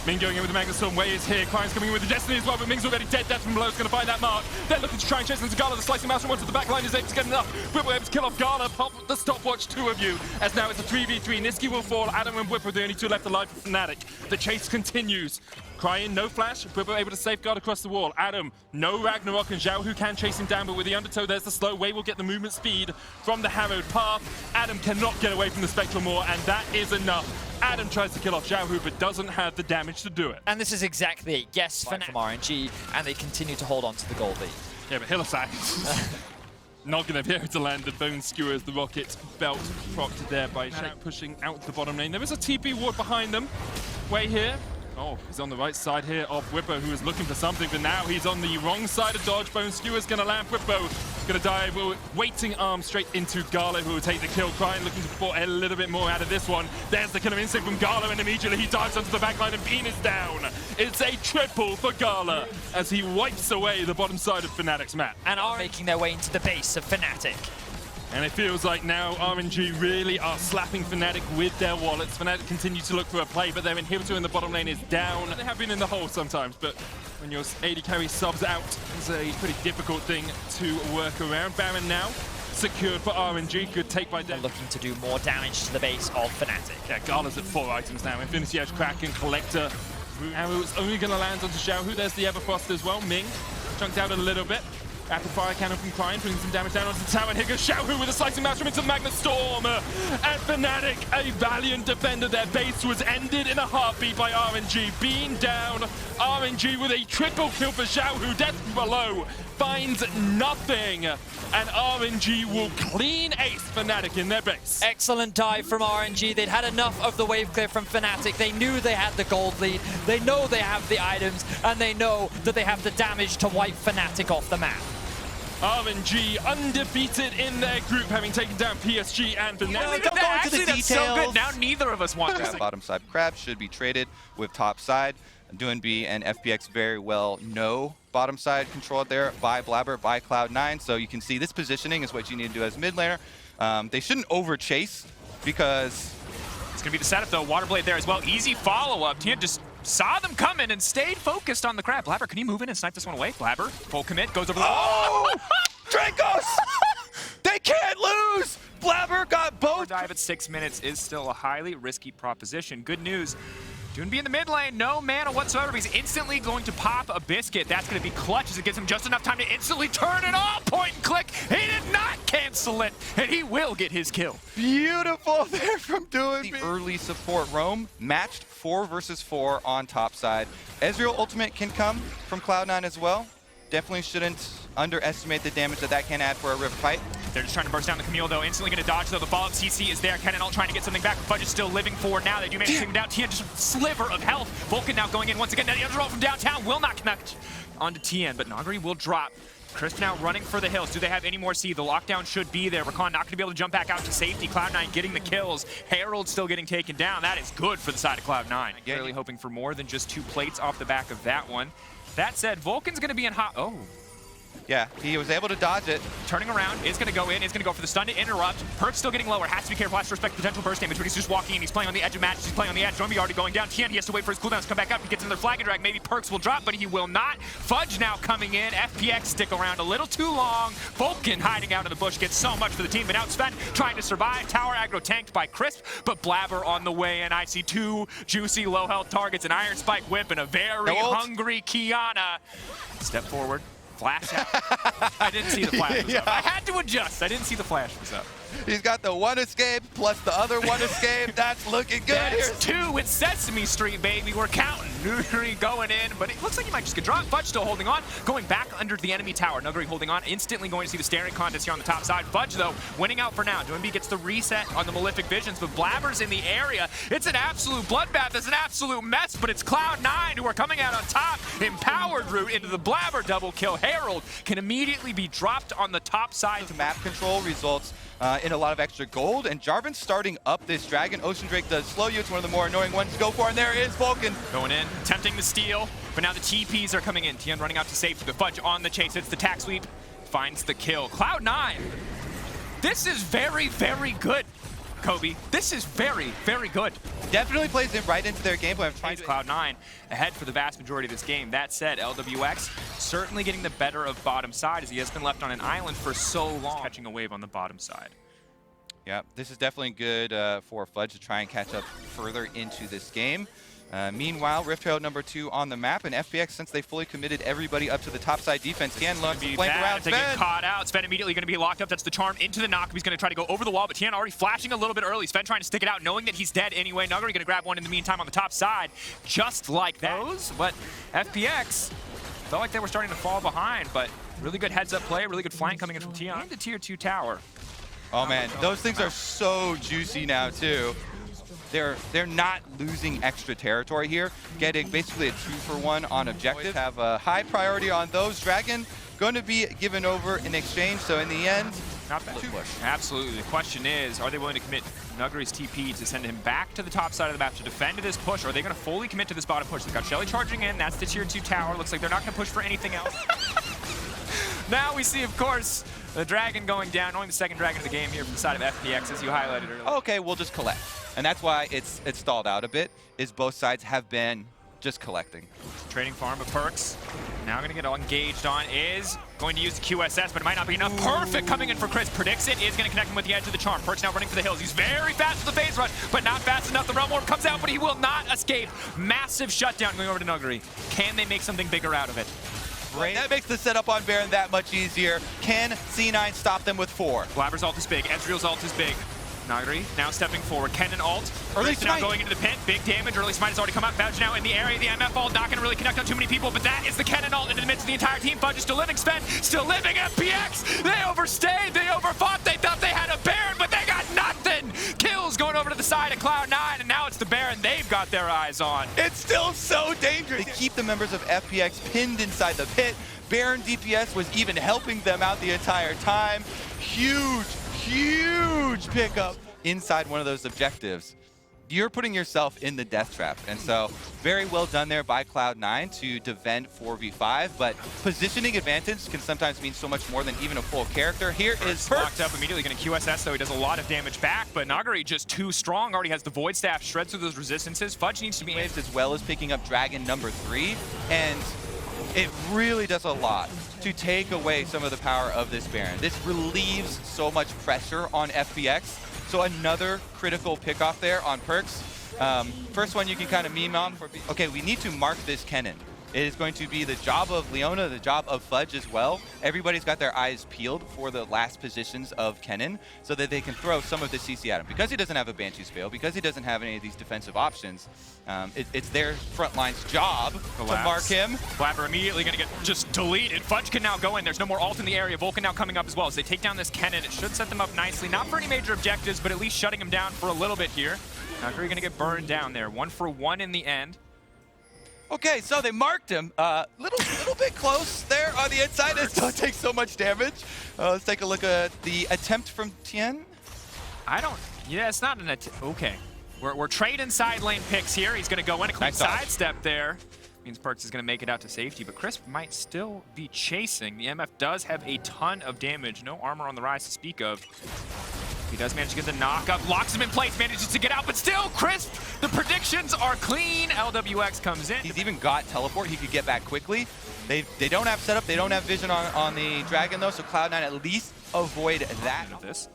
Ming going in with the Magna Storm. Wei is here. Crying's coming in with the Destiny as well, but Ming's already dead. Death from below is going to find that mark. They're looking to try and chase into Gala. The slicing mouse from onto the back line is able to get enough. Whippo able to kill off Gala. Pop the stopwatch, two of you. As now it's a 3v3. Niski will fall. Adam and Whippo, the only two left alive for Fnatic. The chase continues. Crying, no flash. Whippo able to safeguard across the wall. Adam, no Ragnarok, and Zhao who can chase him down, but with the Undertow, there's the slow. Wei will get the movement speed from the harrowed path. Adam cannot get away from the Spectral Maw, and that is enough. Adam tries to kill off Zhao Hu, but doesn't have the damage to do it. And this is exactly it. Yes, Fnatic from RNG, and they continue to hold on to the gold lead. Yeah, but Hylissang not going to be able to land the Bone Skewer as the rocket belt procced there by Shake pushing out the bottom lane. There is a TP ward behind them. Wei here. Oh, he's on the right side here of Whippo, who is looking for something, but now he's on the wrong side of dodge. Bone Skewer's going to land. Whippo going to dive, waiting arm straight into Gala, who will take the kill. Crying, looking for a little bit more out of this one. There's the killer instinct from Gala, and immediately he dives onto the backline, and Bean is down. It's a triple for Gala as he wipes away the bottom side of Fnatic's map. And are making their way into the base of Fnatic. And it feels like now RNG really are slapping Fnatic with their wallets. Fnatic continue to look for a play, but their inhibitor in the bottom lane is down. They have been in the hole sometimes, but when your AD carry subs out, it's a pretty difficult thing to work around. Baron now secured for RNG. Good take by Dead. Looking to do more damage to the base of Fnatic. Yeah, Gala's at 4 items now. Infinity Edge, Kraken, Collector. Arrow's only going to land onto Zhao Hu. There's the Everfrost as well. Ming chunked out a little bit. Apple Fire Cannon from Crying, putting some damage down onto the tower. And here goes Zhao Hu with a slicing maelstrom into Magna Storm. And Fnatic, a valiant defender. Their base was ended in a heartbeat by RNG. Being down, RNG with a triple kill for Zhao Hu. Death from below finds nothing. And RNG will clean ace Fnatic in their base. Excellent dive from RNG. They'd had enough of the wave clear from Fnatic. They knew they had the gold lead. They know they have the items, and they know that they have the damage to wipe Fnatic off the map. RNG undefeated in their group, having taken down PSG and Fnatic. Don't go into the details. So good. Now neither of us want That bottom side crab should be traded with top side. Doinb and FPX very well know bottom side controlled there by Blabber, by Cloud9. So you can see this positioning is what you need to do as mid laner. They shouldn't over chase because it's going to be the setup though. Waterblade there as well. Easy follow-up. Tian just saw them coming and stayed focused on the crab. Blabber, can you move in and snipe this one away? Blabber, full commit, goes over the oh! Dracos! They can't lose! Blabber got both! Dive at 6 minutes is still a highly risky proposition. Good news. Doinb in the mid lane, no mana whatsoever. He's instantly going to pop a biscuit. That's going to be clutch as it gives him just enough time to instantly turn it off. Point and click. He did not cancel it, and he will get his kill. Beautiful there from Doinb. The early support roam matched 4 versus 4 on top side. Ezreal ultimate can come from Cloud9 as well. Definitely shouldn't underestimate the damage that can add for a Rift fight. They're just trying to burst down the Camille, though. Instantly going to dodge, though. The follow-up CC is there. Kennen trying to get something back. Fudge is still living for now. They do manage to take him down. Tien just a sliver of health. Vulcan now going in once again. Now the other roll from downtown will not connect onto Tien, but Nagari will drop. Crisp now running for the hills. Do they have any more seed? The lockdown should be there. Rakan not going to be able to jump back out to safety. Cloud9 getting the kills. Herald still getting taken down. That is good for the side of Cloud9. Really hoping for more than just 2 plates off the back of that one. That said, Vulcan's going to be in hot... Oh. Yeah, he was able to dodge it. Turning around, is going to go in, is going to go for the stun to interrupt. Perk's still getting lower, has to be careful, has to respect potential burst damage, but he's just walking in, he's playing on the edge of matches, he's playing on the edge. Onivia already going down. Tien, he has to wait for his cooldowns to come back up. He gets another flag and drag, maybe Perks will drop, but he will not. Fudge now coming in, FPX stick around a little too long. Vulcan hiding out in the bush gets so much for the team, but now Sven trying to survive. Tower aggro tanked by Crisp, but Blabber on the way in. I see two juicy low health targets, an Iron Spike Whip and a very hungry Kiana. Step forward. Flash out. I didn't see the flash was up. I had to adjust. I didn't see the flash was up. He's got the one escape plus the other one escape. That's looking good. That's two with Sesame Street, baby. We're counting. Nuguri going in, but it looks like he might just get dropped. Fudge still holding on, going back under the enemy tower. Nuguri holding on, instantly going to see the staring contest here on the top side. Fudge, though, winning out for now. GenG gets the reset on the Malefic Visions, but Blabber's in the area. It's an absolute bloodbath. It's an absolute mess, but it's Cloud9 who are coming out on top. Empowered route into the Blabber double kill. Herald can immediately be dropped on the top side. Map control results in a lot of extra gold, and Jarvan's starting up this dragon. Ocean Drake does slow you. It's one of the more annoying ones to go for, and there is Vulcan. Going in, attempting the steal, but now the TPs are coming in. Tien running out to safety, but Fudge on the chase. It's the tack sweep, finds the kill. Cloud9, this is very, very good, Kobe. This is very, very good. Definitely plays in right into their gameplay. I'm trying to Cloud9 ahead for the vast majority of this game. That said, LWX certainly getting the better of bottom side as he has been left on an island for so long. Catching a wave on the bottom side. Yeah, this is definitely good for Fudge to try and catch up further into this game. Meanwhile, Rift Herald number 2 on the map, and FPX, since they fully committed everybody up to the top side defense, can look flank around Sven. They get caught out. Sven immediately going to be locked up. That's the charm into the knock. He's going to try to go over the wall, but Tien already flashing a little bit early. Sven trying to stick it out, knowing that he's dead anyway. Nuguri going to grab one in the meantime on the top side, just like those. But FPX felt like they were starting to fall behind, but really good heads-up play, really good flank coming in from Tien. The tier 2 tower. Oh man, those things are so juicy now too. They're not losing extra territory here, getting basically a 2-for-1 on objectives. Have a high priority on those. Dragon going to be given over in exchange, so in the end, not bad. Absolutely. The question is, are they willing to commit Nuguri's TP to send him back to the top side of the map to defend this push, or are they going to fully commit to this bottom push? They've got Shelly charging in. That's the tier 2 tower. Looks like they're not going to push for anything else. Now we see, of course, the Dragon going down, only the second Dragon of the game here from the side of FPX, as you highlighted earlier. Okay, we'll just collect. And that's why it's stalled out a bit, is both sides have been just collecting. Trading farm of Perks. Now going to get engaged on, is going to use the QSS, but it might not be enough. Perfect coming in for Chris. Predicts it, is going to connect him with the edge of the charm. Perks now running for the hills. He's very fast with the phase rush, but not fast enough. The Realm Orb comes out, but he will not escape. Massive shutdown going over to Nuguri. Can they make something bigger out of it? Great. That makes the setup on Baron that much easier. Can C9 stop them with 4? Blabber's ult is big. Ezreal's ult is big. Nuguri now stepping forward. Kennen ult. Early now going into the pit. Big damage. Early Smite has already come out. Fudge now in the area. The MF ult not going to really connect on too many people, but that is the Kennen ult into the midst of the entire team. Fudge is still living. Sven still living. FPX, they overstayed. They overfought. They thought they had a Baron, but they got nothing. Kills going over to the side of Cloud9, and now it's the Baron they've got their eyes on. It's still so dangerous. They keep the members of FPX pinned inside the pit. Baron DPS was even helping them out the entire time. Huge, huge pickup inside one of those objectives. You're putting yourself in the death trap, and so very well done there by Cloud9 to defend 4v5, but positioning advantage can sometimes mean so much more than even a full character. Here is Perks. Locked up immediately, going to QSS, though he does a lot of damage back, but Nuguri just too strong, already has the Void Staff, shreds through those resistances. Fudge needs to be waves as well as picking up Dragon number 3, and it really does a lot to take away some of the power of this Baron. This relieves so much pressure on FPX. So another critical pickoff there on Perks. First one you can kind of meme on. Okay, we need to mark this Kennen. It is going to be the job of Leona, the job of Fudge as well. Everybody's got their eyes peeled for the last positions of Kennen so that they can throw some of the CC at him. Because he doesn't have a Banshee's Veil, because he doesn't have any of these defensive options, it's their front line's job to mark him. Blabber immediately going to get just deleted. Fudge can now go in. There's no more ult in the area. Vulcan now coming up as well as they take down this Kennen. It should set them up nicely. Not for any major objectives, but at least shutting him down for a little bit here. Nuguri going to get burned down there. 1-for-1 in the end. Okay, so they marked him. Little bit close there on the inside. It don't take so much damage. Let's take a look at the attempt from Tien. Yeah, it's not an attempt. Okay. We're trading side lane picks here. He's going to go in a quick sidestep there. Means Perks is going to make it out to safety, but Crisp might still be chasing. The MF does have a ton of damage. No armor on the rise to speak of. He does manage to get the knock-up, locks him in place, manages to get out, but still, Crisp, the predictions are clean. LWX comes in. He's even got teleport. He could get back quickly. They don't have setup. They don't have vision on the Dragon, though, so Cloud9 at least avoid that. This.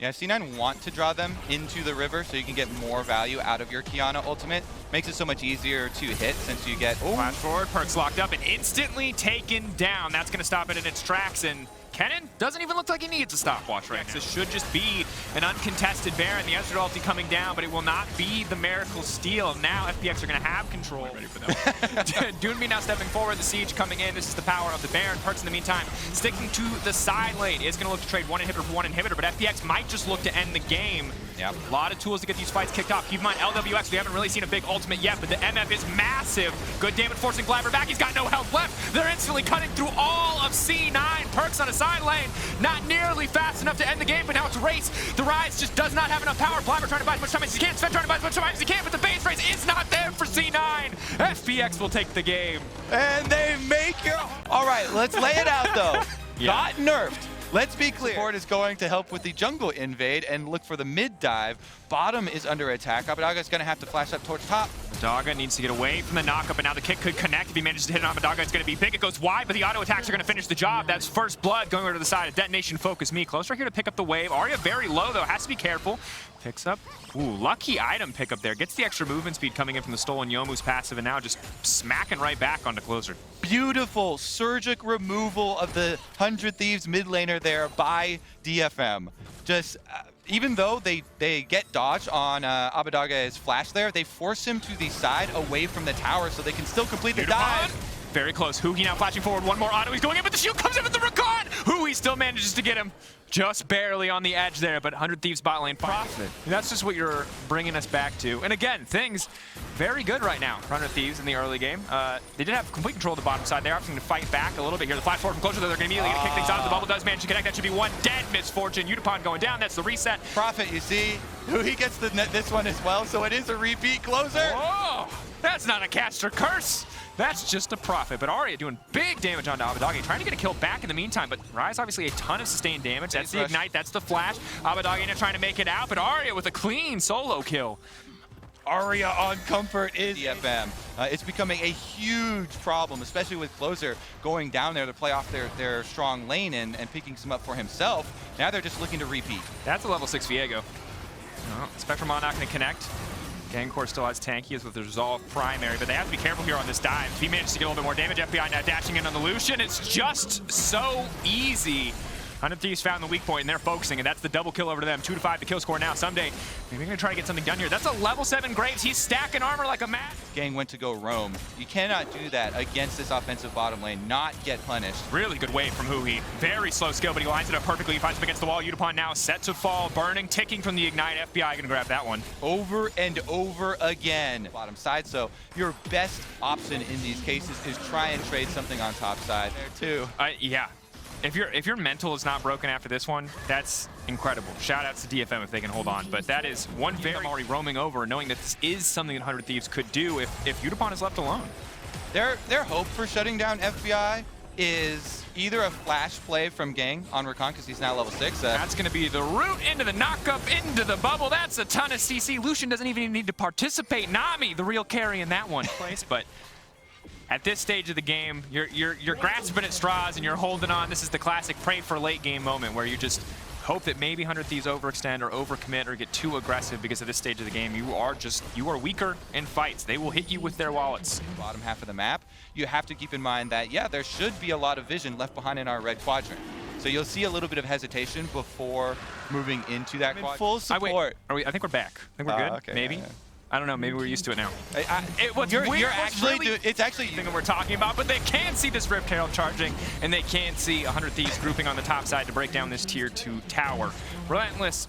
Yeah, C9 want to draw them into the river so you can get more value out of your Kiana ultimate. Makes it so much easier to hit since you get... Flash forward, Perks locked up and instantly taken down. That's going to stop it in its tracks, and Kennen doesn't even look like he needs a stopwatch right now. This should just be an uncontested Baron. The Ezreal ulti coming down, but it will not be the Miracle Steal. Now FPX are going to have control. Ready for that. Doonby now stepping forward, the Siege coming in. This is the power of the Baron. Perks in the meantime sticking to the side lane. Is going to look to trade one inhibitor for one inhibitor, but FPX might just look to end the game. Yep. A lot of tools to get these fights kicked off. Keep in mind, LWX, we haven't really seen a big ultimate yet, but the MF is massive. Good damage forcing Blabber back. He's got no health left. They're instantly cutting through all of C9. Perks on a side lane. Not nearly fast enough to end the game, but now it's a race. The Rise just does not have enough power. Blabber trying to buy as much time as he can. Sven trying to buy as much time as he can, but the base race is not there for C9. FPX will take the game. And they make your... All right, let's lay it out, though. Got nerfed. Let's be clear. Support is going to help with the jungle invade and look for the mid dive. Bottom is under attack. Abadaga is going to have to flash up towards top. Abadaga needs to get away from the knockup, and now the kick could connect. If he manages to hit it on Abadaga, it's going to be big. It goes wide, but the auto attacks are going to finish the job. That's first blood going over to the side. A detonation focus me. Close right here to pick up the wave. Arya very low, though. Has to be careful. Picks up. Ooh, lucky item pickup there. Gets the extra movement speed coming in from the stolen Yomu's passive, and now just smacking right back onto Closer. Beautiful surgic removal of the 100 Thieves mid laner there by DFM. Just even though they get dodge on Abadaga's flash there, they force him to the side away from the tower so they can still complete the dive. Very close. Huhi now flashing forward. One more auto. He's going in, but the shield comes in with the Rakan. Huhi still manages to get him. Just barely on the edge there, but 100 Thieves bot lane profit. That's just what you're bringing us back to. And again, things very good right now for 100 Thieves in the early game. They did have complete control of the bottom side. They're opting to fight back a little bit here. The flash forward from Closer, though, they're going to immediately kick things out. The bubble does manage to connect. That should be one dead Misfortune. Utapon going down. That's the reset. Profit, you see, Huhi gets this one as well, so it is a repeat. Closer. Whoa! That's not a caster curse. That's just a profit, but Arya doing big damage onto Abadagi, trying to get a kill back in the meantime, but Rise obviously a ton of sustained damage. That's the ignite, that's the flash. Abadagi now trying to make it out, but Arya with a clean solo kill. Arya on comfort is DFM. It's becoming a huge problem, especially with Closer going down there to play off their strong lane and picking some up for himself. Now they're just looking to repeat. That's a level 6 Viego. Oh, Spectrumon not going to connect. Gangcore still has tanky as with the Resolve primary, but they have to be careful here on this dive. If he manages to get a little bit more damage, FBI now dashing in on the Lucian. It's just so easy. 100 Thieves found the weak point, and they're focusing, and that's the double kill over to them. 2-5 the kill score now. Someday, maybe we're going to try to get something done here. That's a level 7 Graves. He's stacking armor like a mad. Gang went to go roam. You cannot do that against this offensive bottom lane, not get punished. Really good wave from Huhi. Very slow skill, but he lines it up perfectly. He finds him against the wall. Utapon now set to fall. Burning, ticking from the ignite. FBI going to grab that one. Over and over again. Bottom side, so your best option in these cases is try and trade something on top side there too. Yeah. If your mental is not broken after this one, that's incredible. Shout outs to DFM if they can hold on. But that is one very I'm already roaming over, knowing that this is something that 100 Thieves could do if Utapon is left alone. Their hope for shutting down FBI is either a flash play from Gang on Rakan because he's now level 6. That's going to be the root into the knockup, into the bubble. That's a ton of CC. Lucian doesn't even need to participate. Nami, the real carry in that one place, but at this stage of the game, you're grasping at straws and you're holding on. This is the classic pray for late game moment where you just hope that maybe 100 Thieves overextend or overcommit or get too aggressive, because at this stage of the game, you are weaker in fights. They will hit you with their wallets. Bottom half of the map, you have to keep in mind that, yeah, there should be a lot of vision left behind in our red quadrant. So you'll see a little bit of hesitation before moving into that quadrant. Full support. I think we're back. I think we're good. Okay, maybe. Yeah. I don't know, maybe we're used to it now. It's actually thing that we're talking about, but they can see this Rift Herald charging, and they can see 100 Thieves grouping on the top side to break down this tier 2 tower. Relentless.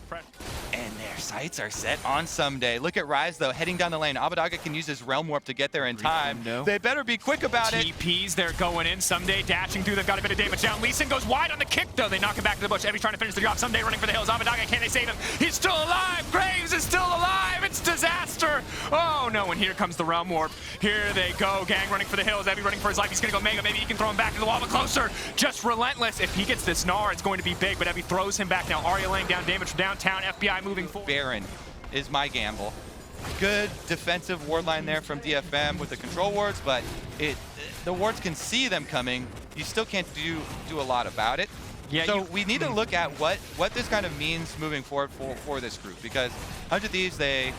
And their sights are set on Someday. Look at Rise, though, heading down the lane. Abadaga can use his Realm Warp to get there in time. They better be quick about it. TPs, they're going in. Someday dashing through. They've got a bit of damage down. Lee Sin goes wide on the kick, though. They knock him back to the bush. Evie's trying to finish the job. Someday running for the hills. Abadaga, can they save him? He's still alive. Graves is still alive. It's disaster. Oh no, and here comes the Realm Warp. Here they go. Gang running for the hills. Evie running for his life. He's gonna go Mega. Maybe he can throw him back to the wall, but closer. Just relentless. If he gets this Gnar, it's going to be big, but Evie throws him back now. Arya laying down damage from downtown. FBI moving forward. Baron is my gamble. Good defensive ward line there from DFM with the control wards, but the wards can see them coming. You still can't do a lot about it. Yeah, so we need to look at what this kind of means moving forward for this group, because 100 Thieves, they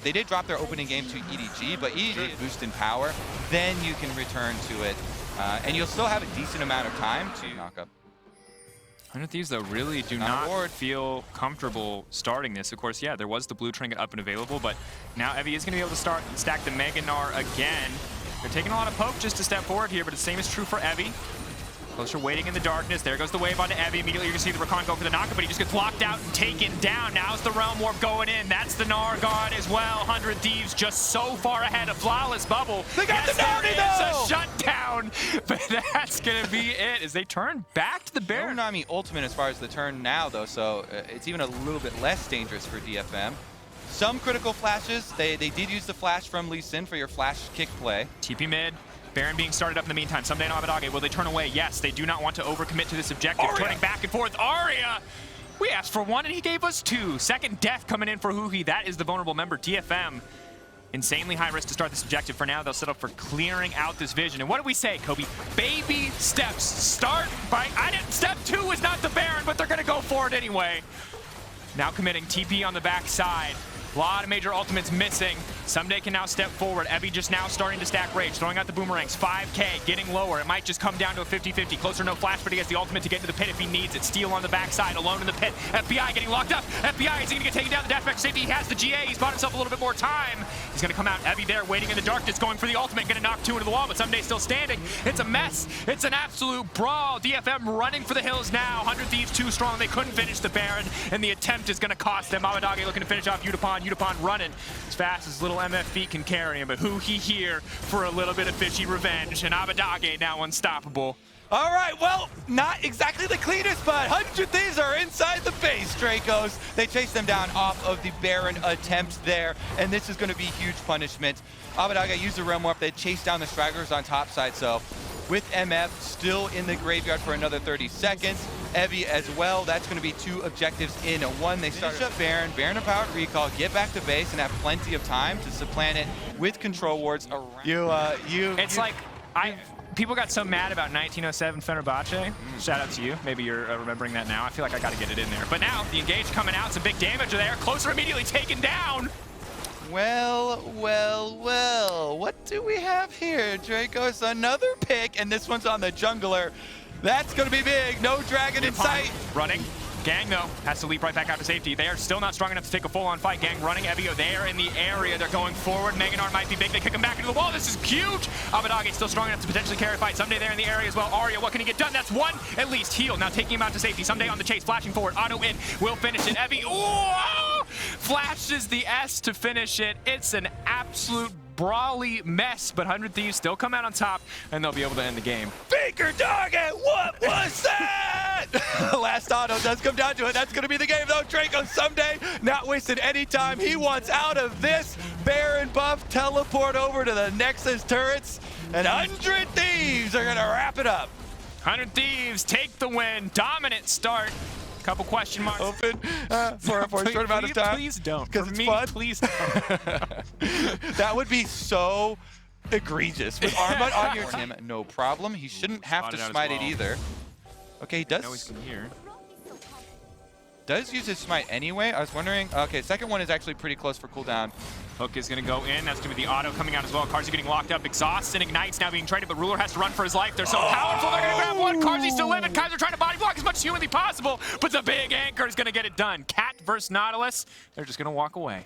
did drop their opening game to EDG, but EDG boost in power, then you can return to it, and you'll still have a decent amount of time to knock up. 100 Thieves, though, really do not feel comfortable starting this. Of course, yeah, there was the blue trinket up and available, but now Evie is going to be able to start and stack the Mega Gnar again. They're taking a lot of poke just to step forward here, but the same is true for Evie. Closer waiting in the darkness. There goes the wave onto Evie. Immediately you can see the Rakan go for the knockup, but he just gets locked out and taken down. Now's the Realm Warp going in. That's the Gnar gone as well. 100 Thieves just so far ahead. A flawless bubble. They got the Gnar, though! It's a shutdown. But that's going to be it as they turn back to the Baron. No Nami ultimate as far as the turn now, though, so it's even a little bit less dangerous for DFM. Some critical flashes. They did use the flash from Lee Sin for your flash kick play. TP mid. Baron being started up in the meantime. Someday in Abadage, will they turn away? Yes, they do not want to overcommit to this objective. Arya. Turning back and forth. Arya! We asked for one and he gave us two. Second death coming in for Huhi. That is the vulnerable member, DFM. Insanely high risk to start this objective. For now, they'll set up for clearing out this vision. And what do we say, Kobe? Baby steps. Start by... Step 2 is not the Baron, but they're going to go for it anyway. Now committing TP on the back side. A lot of major ultimates missing. Someday can now step forward. Evie just now starting to stack Rage, throwing out the boomerangs. 5K, getting lower. It might just come down to a 50-50. Closer, no flash, but he has the ultimate to get into the pit if he needs it. Steel on the backside, alone in the pit. FBI getting locked up. FBI is he going to get taken down the dash back safety. He has the GA. He's bought himself a little bit more time. He's going to come out. Evie there, waiting in the darkness, going for the ultimate. Going to knock 2 into the wall, but Someday still standing. It's a mess. It's an absolute brawl. DFM running for the hills now. 100 Thieves too strong. They couldn't finish the Baron, and the attempt is going to cost them. Abadage looking to finish off Yutapon. Yutapon running as fast as little MF feet can carry him, but Huhi here for a little bit of fishy revenge, and Abadage now unstoppable. All right, well, not exactly the cleanest, but 100 Thieves are inside the base, Dracos. They chase them down off of the Baron attempt there, and this is going to be huge punishment. Abadage used the Realm Warp. They chased down the stragglers on top side, so with MF still in the graveyard for another 30 seconds. Evie as well. That's going to be 2 objectives in one. They start up Baron, empowered recall, get back to base, and have plenty of time to supplant it with control wards around. People got so mad about 1907 Fenerbahce. Shout out to you. Maybe you're remembering that now. I feel like I got to get it in there. But now the engage coming out. Some big damage there. Closer immediately taken down. Well, what do we have here, Dracos? Another pick, and this one's on the jungler. That's going to be big. No dragon in sight. Running. Gang, though, has to leap right back out to safety. They are still not strong enough to take a full-on fight. Gang running Evio. They are in the area. They're going forward. Mega Gnar might be big. They kick him back into the wall. This is huge. Abadage still strong enough to potentially carry a fight. Someday there in the area as well. Arya, what can he get done? That's one at least. Heal. Now taking him out to safety. Someday on the chase. Flashing forward. Auto in. Will finish it. Evie. Ooh! Flashes the S to finish it. It's an absolute brawly mess, but 100 Thieves still come out on top, and they'll be able to end the game. Finger target! What was that? Last auto does come down to it. That's going to be the game, though. Draco Someday not wasting any time. He wants out of this. Baron buff, teleport over to the Nexus turrets, and 100 Thieves are going to wrap it up. 100 Thieves take the win. Dominant start. Couple question marks. Open for a short amount of time. Please don't. Because it's me, fun. Please don't. That would be so egregious. With Armut on your team, no problem. He shouldn't have to smite it either. Okay, he does. No, he's here. Does use his smite anyway. I was wondering. Okay, second one is actually pretty close for cooldown. Hook is going to go in. That's going to be the auto coming out as well. Carzzy getting locked up. Exhaust and Ignite's now being traded, but Ruler has to run for his life. They're so powerful. They're going to grab one. Carzzy's still living. Kaiser trying to body block as much as humanly possible, but the big anchor is going to get it done. Cat versus Nautilus. They're just going to walk away.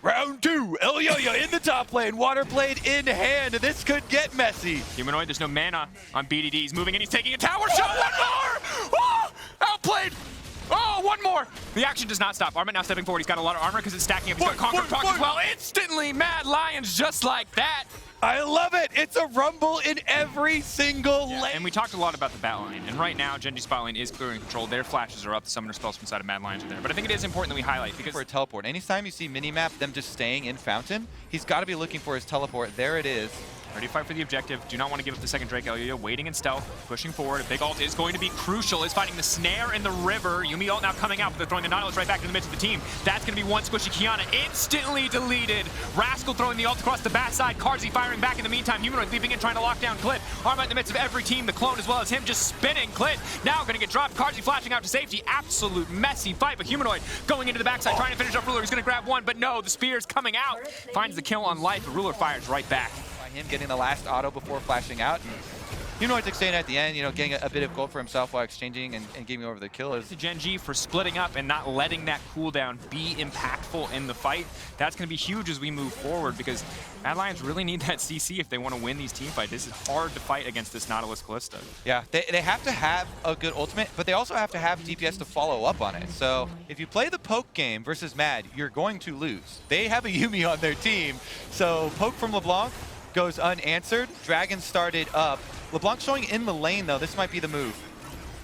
Round 2, El Yo-Yo in the top lane, Water Blade in hand. This could get messy. Humanoid, there's no mana on BDD. He's moving in, he's taking a tower shot. One more! Oh! Outplayed! Oh, one more! The action does not stop. Armament now stepping forward. He's got a lot of armor because it's stacking up. He's got Conquer Talk as well. Instantly, Mad Lions just like that. I love it. It's a rumble in every single lane. And we talked a lot about the bat lane. And right now, GenG spot lane is clearly in control. Their flashes are up. The summoner spells from side of Mad Lions are there. But I think it is important that we highlight because for a teleport. Anytime you see minimap them just staying in Fountain, he's got to be looking for his teleport. There it is. ready to fight for the objective. Do not want to give up the second Drake. Elioya waiting in stealth, pushing forward. A big ult is going to be crucial. Is fighting the snare in the river. Yuumi ult now coming out, but they're throwing the Nautilus right back into the midst of the team. That's going to be one squishy Kiana instantly deleted. Rascal throwing the ult across the backside. Carzzy firing back in the meantime. Humanoid leaping in, trying to lock down Clit. Arma in the midst of every team. The clone as well as him just spinning. Clit now going to get dropped. Carzzy flashing out to safety. Absolute messy fight, but Humanoid going into the backside, trying to finish up Ruler. He's going to grab one, but no, the spear's coming out. Finds the kill on Life, but Ruler fires right back. Him getting the last auto before flashing out. Humanoid staying at the end, you know, getting a bit of gold for himself while exchanging and getting over the kill. Is to GenG for splitting up and not letting that cooldown be impactful in the fight. That's going to be huge as we move forward because Mad Lions really need that CC if they want to win these team fights. This is hard to fight against this Nautilus Callista. Yeah, they have to have a good ultimate, but they also have to have DPS to follow up on it. So if you play the poke game versus Mad, you're going to lose. They have a Yuumi on their team, so poke from LeBlanc goes unanswered. Dragon started up. LeBlanc showing in the lane though. This might be the move.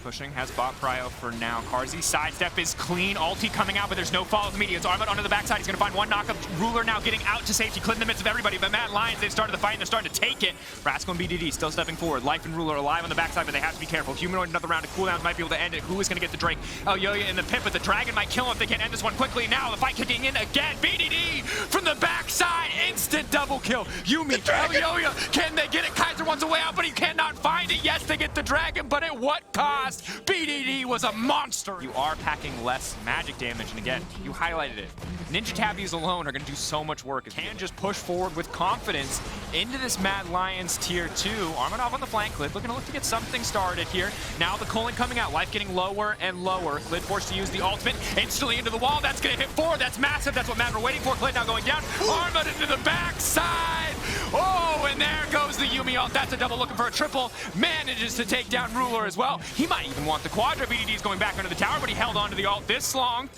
Pushing, has bot prio for now. Carzzy sidestep is clean. Ulti coming out, but there's no follow the media. It's Armut onto the backside. He's going to find one knockup. Ruler now getting out to safety. Clit in the midst of everybody, but Mad Lions, they've started the fight and they're starting to take it. Rascal and BDD still stepping forward. Life and Ruler alive on the backside, but they have to be careful. Humanoid, another round of cooldowns might be able to end it. Who is going to get the Drake? Elioya in the pit, but the Dragon might kill him if they can't end this one quickly. Now the fight kicking in again. BDD from the backside. Instant double kill. Yuumi, Elioya, can they get it? Kaiser wants a way out, but he cannot find it. Yes, they get the Dragon, but at what cost? BDD was a monster. You are packing less magic damage, and again, you highlighted it. Ninja Tabbies alone are going to do so much work. Can just push forward with confidence into this Mad Lions tier 2. Armanov on the flank. Clit looking to look to get something started here. Now the Colin coming out. Life getting lower and lower. Clit forced to use the ultimate. Instantly into the wall. That's going to hit 4. That's massive. That's what Mad were waiting for. Clit now going down. Armut into the backside. Oh, and there goes the Yuumi ult. That's a double looking for a triple. Manages to take down Ruler as well. He might even want the Quadra. BDD is going back under the tower, but he held onto the ult this long.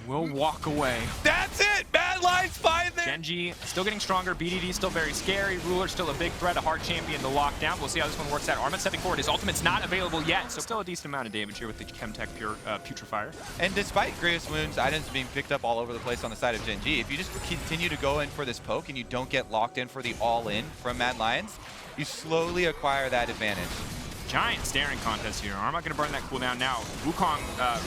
Will walk away. That's it! Mad Lions find there! GenG still getting stronger. BDD still very scary. Ruler still a big threat, a hard champion to lock down. We'll see how this one works out. Armut stepping forward. His ultimate's not available yet, so still a decent amount of damage here with the Chemtech Putrefier. And despite Grievous Wounds, items being picked up all over the place on the side of GenG, if you just continue to go in for this poke and you don't get locked in for the all-in from Mad Lions, you slowly acquire that advantage. Giant staring contest here. Armut going to burn that cooldown now. Wukong,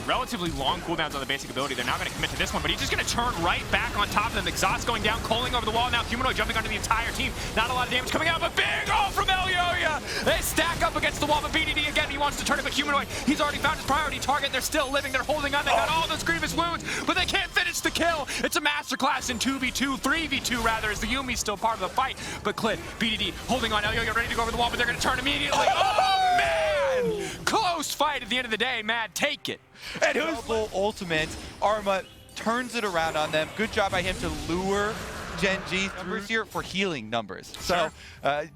relatively long cooldowns on the basic ability. They're not going to commit to this one, but he's just going to turn right back on top of them. Exhaust going down, Coling over the wall now. Humanoid jumping onto the entire team. Not a lot of damage coming out, but big ult from Elioya. They stack up against the wall, but BDD again, he wants to turn it, but Humanoid, he's already found his priority target. They're still living, they're holding on. They got all those Grievous Wounds, but they can't finish the kill. It's a masterclass in 2v2, 3v2 rather, as the Yuumi's still part of the fight. But Clit, BDD holding on. Elioya ready to go over the wall, but they're going to turn immediately. Oh, man! Close fight at the end of the day. Mad, take it. And his full ultimate, Arma turns it around on them. Good job by him to lure GenG numbers here for healing numbers. So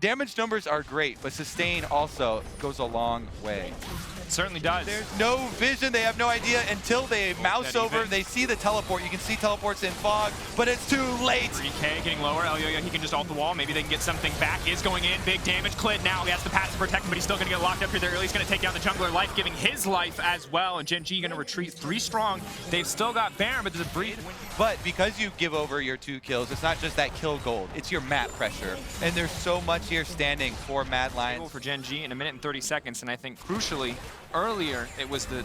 damage numbers are great, but sustain also goes a long way. Certainly does. There's no vision. They have no idea until they mouse over. They see the teleport. You can see teleports in fog, but it's too late. 3K getting lower. Elioya, he can just ult the wall. Maybe they can get something back. Is going in. Big damage. Clit now. He has the passive protect him, but he's still going to get locked up here. They're at least going to take down the jungler. Life giving his life as well. And GenG going to retreat 3 strong. They've still got Baron, but there's a brief. But because you give over your 2 kills, it's not just that kill gold. It's your map pressure. And there's so much here standing for Mad Lions. For GenG in 1 minute and 30 seconds. And I think crucially, earlier, it was the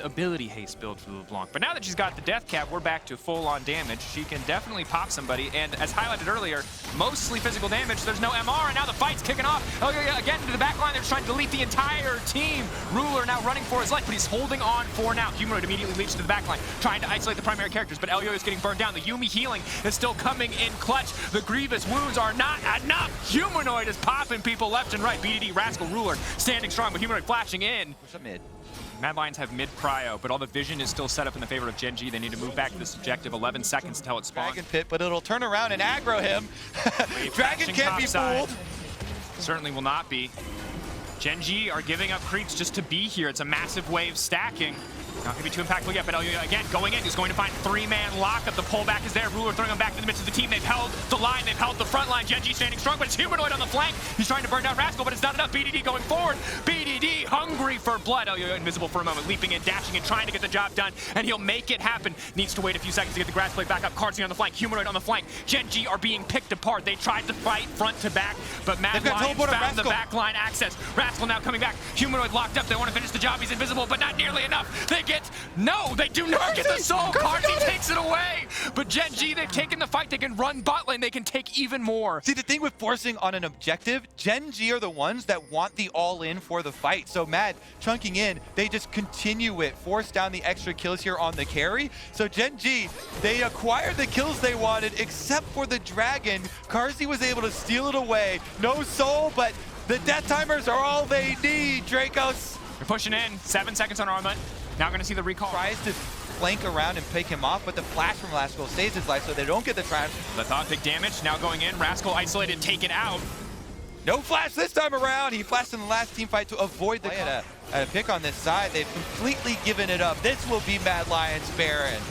ability haste build for LeBlanc. But now that she's got the death cap, we're back to full-on damage. She can definitely pop somebody. And as highlighted earlier, mostly physical damage. There's no MR, and now the fight's kicking off. Oh, yeah, again, into the back line. They're trying to delete the entire team. Ruler now running for his life, but he's holding on for now. Humanoid immediately leaps to the back line, trying to isolate the primary characters, but Elioya is getting burned down. The Yuumi healing is still coming in clutch. The Grievous Wounds are not enough. Humanoid is popping people left and right. BDD, Rascal, Ruler standing strong, but Humanoid flashing in. Push up mid. Mad Lions have mid prio, but all the vision is still set up in the favor of GenG. They need to move back to this objective. 11 seconds until it spawns. Dragon pit, but it'll turn around and aggro him. Dragon can't be fooled. Certainly will not be. GenG are giving up creeps just to be here. It's a massive wave stacking. Not going to be too impactful yet, but again, going in, he's going to find 3-man lockup. The pullback is there. Ruler throwing him back to the midst of the team. They've held the line. They've held the front line. GenG standing strong, but it's Humanoid on the flank. He's trying to burn down Rascal, but it's not enough. BDD going forward. BDD hungry for blood. Invisible for a moment, leaping in, dashing in, trying to get the job done, and he'll make it happen. Needs to wait a few seconds to get the grass blade back up. Carzzy on the flank. Humanoid on the flank. GenG are being picked apart. They tried to fight front to back, but Mad Lions found the back line access. Rascal now coming back. Humanoid locked up. They want to finish the job. He's invisible, but not nearly enough. They do not get the soul. Carzzy takes it away. But GenG, they've taken the fight. They can run bot lane. They can take even more. See, the thing with forcing on an objective, GenG are the ones that want the all-in for the fight. So Mad chunking in, they just continue it, force down the extra kills here on the carry. So GenG, they acquired the kills they wanted, except for the Dragon. Carzzy was able to steal it away. No soul, but the death timers are all they need. Dracos. They're pushing in. 7 seconds on Armut. Now going to see the recall. Tries to flank around and pick him off, but the flash from Rascal saves his life, so they don't get the triumph. Lethon, big damage. Now going in. Rascal isolated, taken out. No flash this time around. He flashed in the last team fight to avoid the at a pick on this side. They've completely given it up. This will be Mad Lions Baron.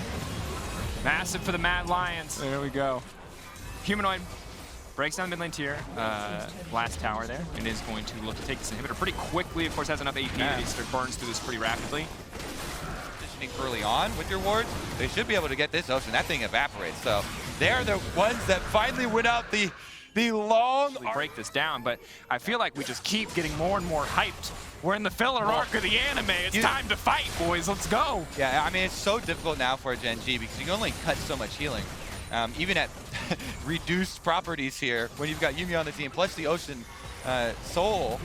Massive for the Mad Lions. There we go. Humanoid breaks down the mid lane tier, last tower there, and is going to look to take this inhibitor pretty quickly. Of course, has enough AP that he burns through this pretty rapidly. Positioning early on with your wards, they should be able to get this Ocean. That thing evaporates. So they're the ones that finally went out the long break this down, but I feel like we just keep getting more and more hyped. We're in the filler arc of the anime. It's time to fight, boys. Let's go. Yeah, I mean, it's so difficult now for a GenG because you can only cut so much healing. Even at reduced properties here, when you've got Yuumi on the team, plus the Ocean Soul,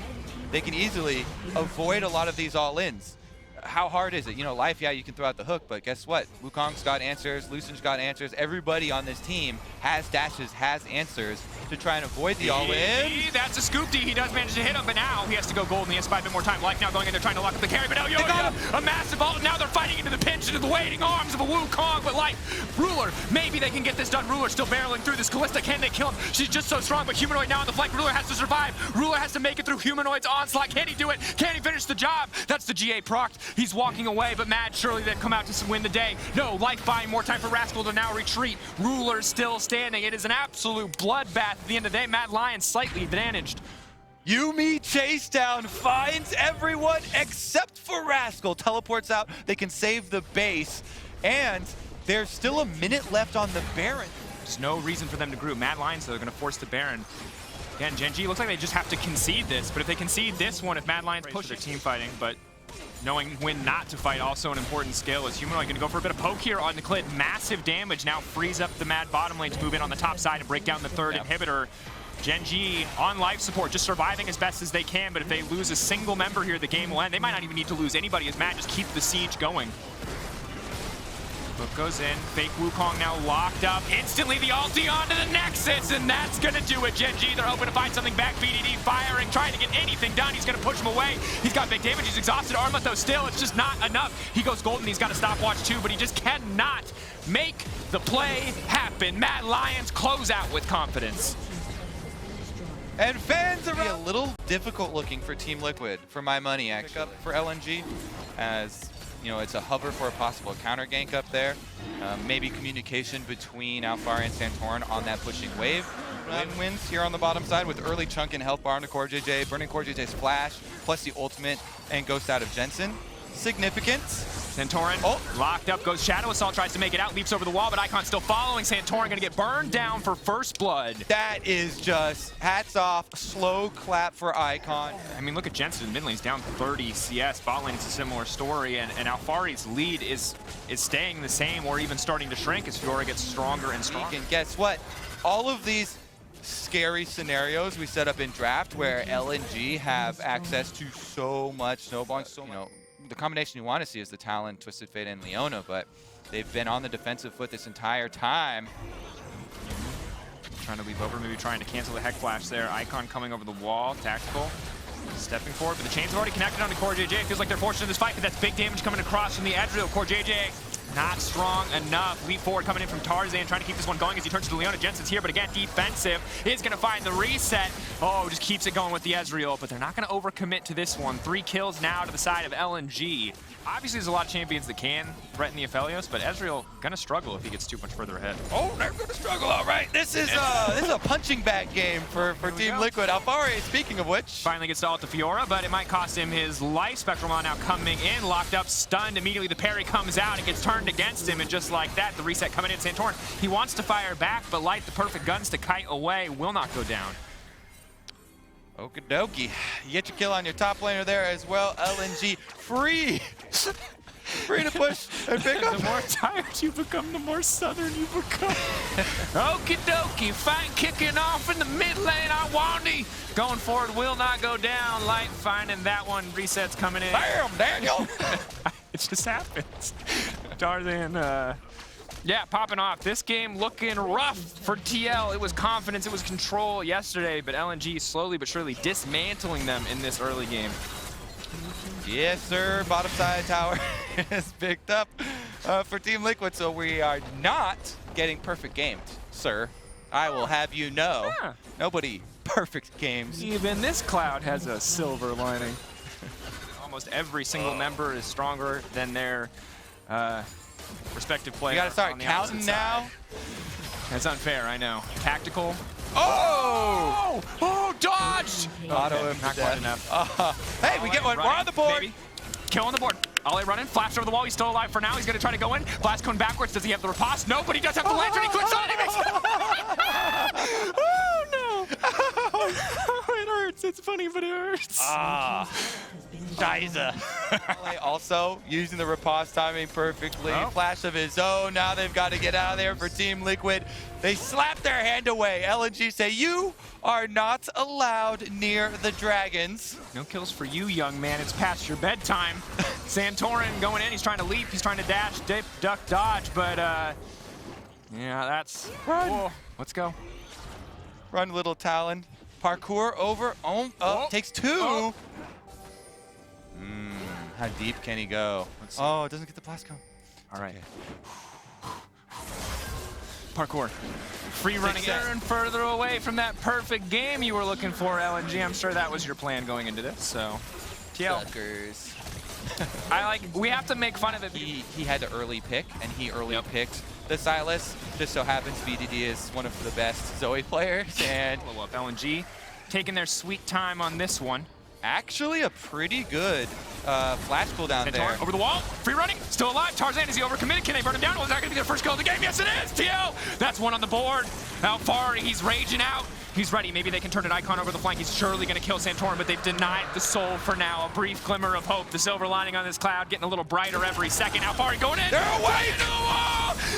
they can easily avoid a lot of these all-ins. How hard is it? You know, Life, yeah, you can throw out the hook, but guess what? Wukong's got answers, Lucian's got answers. Everybody on this team has dashes, has answers to try and avoid the all-in. That's a scoop D. He does manage to hit him, but now he has to go gold and he has to buy a bit more time. Life now going in there trying to lock up the carry, but a massive ult. Now they're fighting into the pinch, into the waiting arms of a Wukong, but Life, Ruler, maybe they can get this done. Ruler still barreling through this. Callista, can they kill him? She's just so strong, but Humanoid now on the flank. Ruler has to survive. Ruler has to make it through Humanoid's onslaught. Can he do it? Can he finish the job? That's the GA proc. He's walking away, but Mad, surely they've come out to win the day. No, Life buying more time for Rascal to now retreat. Ruler still standing. It is an absolute bloodbath at the end of the day. Mad Lions slightly advantaged. Yuumi chase down, finds everyone except for Rascal. Teleports out, they can save the base, and there's still a minute left on the Baron. There's no reason for them to group. Mad Lions, so they're going to force the Baron. Again, GenG looks like they just have to concede this, but if they concede this one, if Mad Lions push their team fighting, but knowing when not to fight, also an important skill. Is Humanoid going to go for a bit of poke here on the clit? Massive damage now frees up the Mad bottom lane to move in on the top side and break down the third inhibitor. GenG on life support, just surviving as best as they can, but if they lose a single member here, the game will end. They might not even need to lose anybody as Mad just keep the siege going. Book goes in, fake Wukong now locked up. Instantly the ulti onto the Nexus, and that's gonna do it. GenG, they're hoping to find something back. BDD firing, trying to get anything done. He's gonna push him away. He's got big damage, he's exhausted. Armut though still, it's just not enough. He goes golden, he's got a stopwatch too, but he just cannot make the play happen. Mad Lions close out with confidence. And fans are a little difficult looking for Team Liquid, for my money actually. Pick up for LNG, as you know, it's a hover for a possible counter gank up there. Maybe communication between Alfari and Santorin on that pushing wave. Wins here on the bottom side with early chunk and health bar into Core JJ, burning Core JJ's flash, plus the ultimate and ghost out of Jensen. Significant. Santorin locked up, goes Shadow Assault, tries to make it out, leaps over the wall, but Icon still following. Santorin gonna get burned down for first blood. That is just hats off, slow clap for Icon. I mean, look at Jensen, mid lane's down 30 CS, bot lane is a similar story, and Alfari's lead is staying the same or even starting to shrink as Fiora gets stronger and stronger. And guess what? All of these scary scenarios we set up in draft where LNG have access to so much snowballing, you know, the combination you want to see is the Talon, Twisted Fate, and Leona, but they've been on the defensive foot this entire time. Trying to leap over, maybe trying to cancel the Heck Flash there. Icon coming over the wall, tactical. Stepping forward, but the chains have already connected on the Core JJ. It feels like they're forced into this fight, but that's big damage coming across from the Adriel. Core JJ not strong enough. Leap forward coming in from Tarzan, trying to keep this one going as he turns to Leona. Jensen's here, but again, defensive. Is going to find the reset. Oh, just keeps it going with the Ezreal, but they're not going to overcommit to this one. 3 kills now to the side of LNG. Obviously, there's a lot of champions that can threaten the Aphelios, but Ezreal going to struggle if he gets too much further ahead. Oh, they're going to struggle, all right. This is a punching bag game for Team Liquid. Alfari, speaking of which. Finally gets to ult the Fiora, but it might cost him his life. Spectral Maw now coming in, locked up, stunned. Immediately the parry comes out. It gets turned against him, and just like that, the reset coming in. Santorin, he wants to fire back, but Light, the perfect guns to kite away, will not go down. Okie dokie. You get your kill on your top laner there as well. LNG free. Free to push and pick up. The more tired you become, the more southern you become. Okie dokie. Fight kicking off in the mid lane. Iwandi going forward, will not go down. Light finding that one. Resets coming in. Bam, Daniel. It just happens. Tarzan, yeah, popping off. This game looking rough for TL. It was confidence, it was control yesterday, but LNG slowly but surely dismantling them in this early game. Yes, sir. Bottom side tower is picked up for Team Liquid, so we are not getting perfect gamed, sir. I will have you know. Yeah. Nobody perfect games. Even this cloud has a silver lining. Almost every single member is stronger than their respective player. You gotta start on the counting now. That's unfair, I know. Tactical. Oh! Oh, dodged! Auto Okay, him not to quite death. enough. Hey, we get one. We're on the board. Maybe. Kill on the board. Ollie running, flash over the wall. He's still alive for now. He's gonna try to go in. Blast going backwards. Does he have the riposte? No, but he does have the lantern. He clicks on it. He makes it. Oh no! It hurts. It's funny, but it hurts. Diza. Also using the riposte timing perfectly. Oh. Flash of his own. Now they've got to get out of there for Team Liquid. They slap their hand away. LNG say, you are not allowed near the dragons. No kills for you, young man. It's past your bedtime. Santorin going in. He's trying to leap. He's trying to dash, dip, duck, dodge. But, yeah, that's... Run. Whoa. Let's go. Run, little Talon. Parkour over. Takes 2. Oh. How deep can he go? Oh, it doesn't get the blast cone. All right. Parkour. Free running Aaron further away from that perfect game you were looking for, LNG. I'm sure that was your plan going into this, so. TL. Suckers. We have to make fun of it. He had to early pick, and he early picked the Silas. Just so happens VDD is one of the best Zoe players, and Follow up LNG taking their sweet time on this one. actually a pretty good flash cooldown there. Over the wall, free running, still alive. Tarzan, is he overcommitted? Can they burn him down? Was that going to be their first kill of the game? Yes, it is. TL, that's one on the board. Alfari, he's raging out. He's ready. Maybe they can turn an Icon over the flank. He's surely going to kill Santorin, but they've denied the soul for now. A brief glimmer of hope. The silver lining on this cloud getting a little brighter every second. Alfari going in. They're away.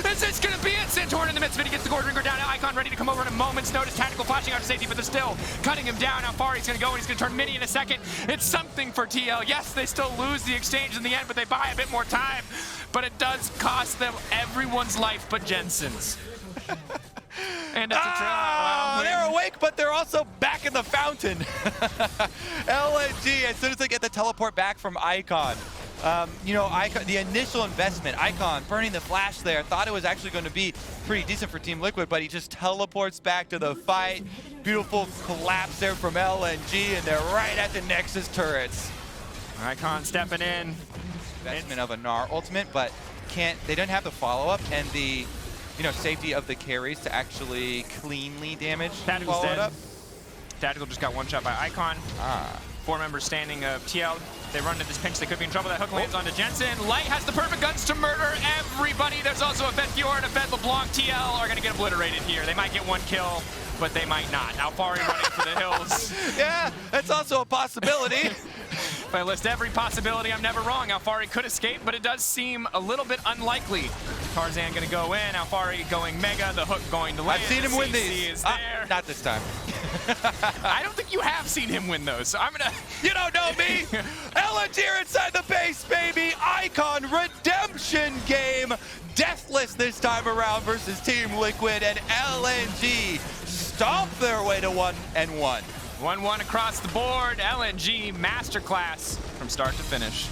This is going to be it. Santorin in the midst of it. He gets the Gordringer down. Icon ready to come over in a moment's notice. Tactical flashing out to safety, but they're still cutting him down. Alfari's going to go, and he's going to turn mini in a second. It's something for TL. Yes, they still lose the exchange in the end, but they buy a bit more time. But it does cost them everyone's life but Jensen's. And that's a try. They're awake, but they're also back in the fountain. LNG, as soon as they get the teleport back from Icon. You know, Icon, the initial investment, Icon burning the flash there, thought it was actually going to be pretty decent for Team Liquid, but he just teleports back to the fight. Beautiful collapse there from LNG, and they're right at the Nexus turrets. Icon stepping in. Investment of a Gnar ultimate, but they don't have the follow-up and the safety of the carries to actually cleanly damage Tactical's dead. up. Tactical just got one shot by Icon. 4 members standing of TL. They run into this pinch. They could be in trouble. That hook lands onto Jensen. Light has the perfect guns to murder everybody. There's also a Fed Fiora and a Fed LeBlanc. TL are going to get obliterated here. They might get 1 kill, but they might not. Alfari running for the hills. Yeah, that's also a possibility. If I list every possibility, I'm never wrong. Alfari could escape, but it does seem a little bit unlikely. Tarzan going to go in. Alfari going mega. The hook going to land. I've seen him win CC these. is there. Not this time. I don't think you have seen him win those. So I'm going to... You don't know me. LNG are inside the base, baby. Icon redemption game. Deathless this time around versus Team Liquid, and LNG stomp their way to 1-1. 1-1 across the board. LNG masterclass from start to finish.